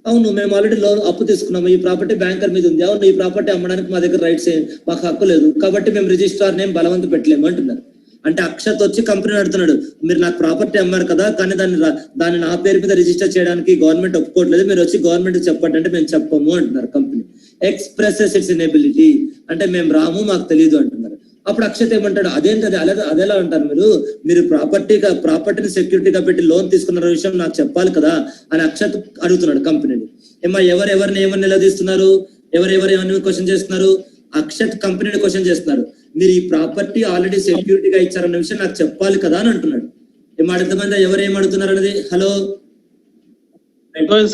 అవును, మేము ఆల్రెడీ లోన్ అప్పు తీసుకున్నాము, ఈ ప్రాపర్టీ బ్యాంకర్ మీద ఉంది. అవును, ఈ ప్రాపర్టీ అమ్మడానికి మా దగ్గర రైట్స్ మాకు హక్కు లేదు, కాబట్టి మేము రిజిస్ట్రార్ నేమ్ బలవంత పెట్టలేము అంటున్నారు. అంటే అక్షత్ వచ్చి కంపెనీ అడుగుతున్నాడు, మీరు నాకు ప్రాపర్టీ అమ్మారు కదా, కానీ దాన్ని నా పేరు మీద రిజిస్టర్ చేయడానికి గవర్నమెంట్ ఒప్పుకోవట్లేదు, మీరు వచ్చి గవర్నమెంట్ చెప్పండి అంటే మేము చెప్పము అంటున్నారు. కంపెనీ ఎక్స్ప్రెసెస్ ఇట్స్ ఇనబిలిటీ అంటే మేము రాము, మాకు తెలియదు అంటున్నారు. అప్పుడు అక్షత్ ఏమంటాడు, అదేంటది అదేలా అంటారు మీరు ప్రాపర్టీని సెక్యూరిటీగా పెట్టి లోన్ తీసుకున్న విషయం నాకు చెప్పాలి కదా అని అక్షత్ అడుగుతున్నాడు కంపెనీని. ఎవరిని ఏమని నిలదీస్తున్నారు? ఎవరిని క్వశ్చన్ చేస్తున్నారు? అక్షత్ కంపెనీని క్వశ్చన్ చేస్తున్నారు. మీరు ఈ ప్రాపర్టీ ఆల్రెడీ సెక్యూరిటీగా ఇచ్చారన్న విషయం నాకు చెప్పాలి కదా అని అంటున్నాడు. అర్థమైందా ఎవరు ఏమడుతున్నారు అనేది? Hello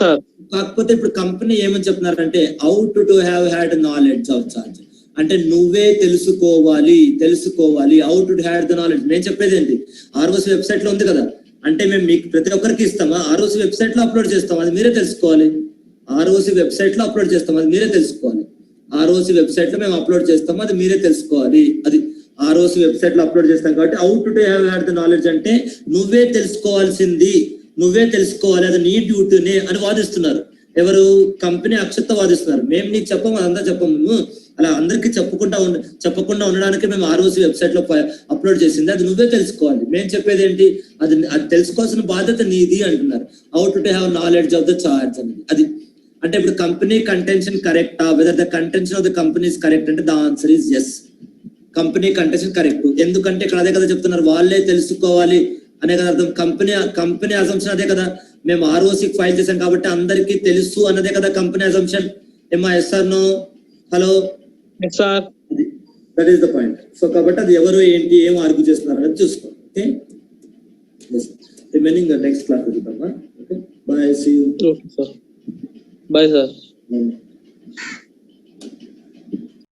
sir. కాకపోతే ఇప్పుడు కంపెనీ ఏమని చెప్తున్నారంటే out to have had knowledge of charge అంటే నువ్వే తెలుసుకోవాలి out to had the knowledge. నేను చెప్పేది ఏంటి, ఆర్ఓసి వెబ్సైట్ లో ఉంది కదా, అంటే మేము మీకు ప్రతి ఒక్కరికి ఇస్తామా? ఆర్ఓసి వెబ్సైట్ లో అప్లోడ్ చేస్తాం, అది మీరే తెలుసుకోవాలి. ఆర్ఓసి వెబ్సైట్ లో అప్లోడ్ చేస్తాం, అది మీరే తెలుసుకోవాలి. ఆర్ఓసి వెబ్సైట్ లో మేము అప్లోడ్ చేస్తాము, అది మీరే తెలుసుకోవాలి. అది ఆర్ఓసి వెబ్సైట్ లో అప్లోడ్ చేస్తాం కాబట్టి out to have had the knowledge అంటే నువ్వే తెలుసుకోవాలి, అది నీ డ్యూటీనే అని వాదిస్తున్నారు. ఎవరు? కంపెనీ అక్షత్ వాదిస్తున్నారు. మేము నీకు చెప్పము, అదంతా చెప్పము, అలా అందరికీ చెప్పకుండా ఉండడానికి మేము ఆర్ఓసి వెబ్సైట్ లో అప్లోడ్ చేసింది, అది నువ్వే తెలుసుకోవాలి. మేము చెప్పేది ఏంటి, అది తెలుసుకోవాల్సిన బాధ్యత నీది అంటున్నారు. Ought to have knowledge of the charge అనేది. అది అంటే ఇప్పుడు కంపెనీ కంటెన్షన్ కరెక్టా, whether the contention of the company is correct అంటే the answer is yes. Company contention correct. ఎందుకంటే ఇక్కడ అదే కదా చెప్తున్నారు, వాళ్ళే తెలుసుకోవాలి అనే కదా అర్థం. కంపెనీ అజంప్షన్ అదే కదా, మేము ఆర్ఓసి ఫైల్ చేసాం కాబట్టి అందరికీ తెలుసు అన్నదే కదా కంపెనీ అజంప్షన్. ఏమా yes or no? Hello sir. That is the point. So కాబట్టి అది ఎవరు ఏంటి ఏం ఆర్గ్యూ చేస్తున్నారు అనేది చూసుకో. ఓకే, రిమైనింగ్ నెక్స్ట్ క్లాస్ చూద్దామా. Okay, bye, see you. Okay sir, bye sir.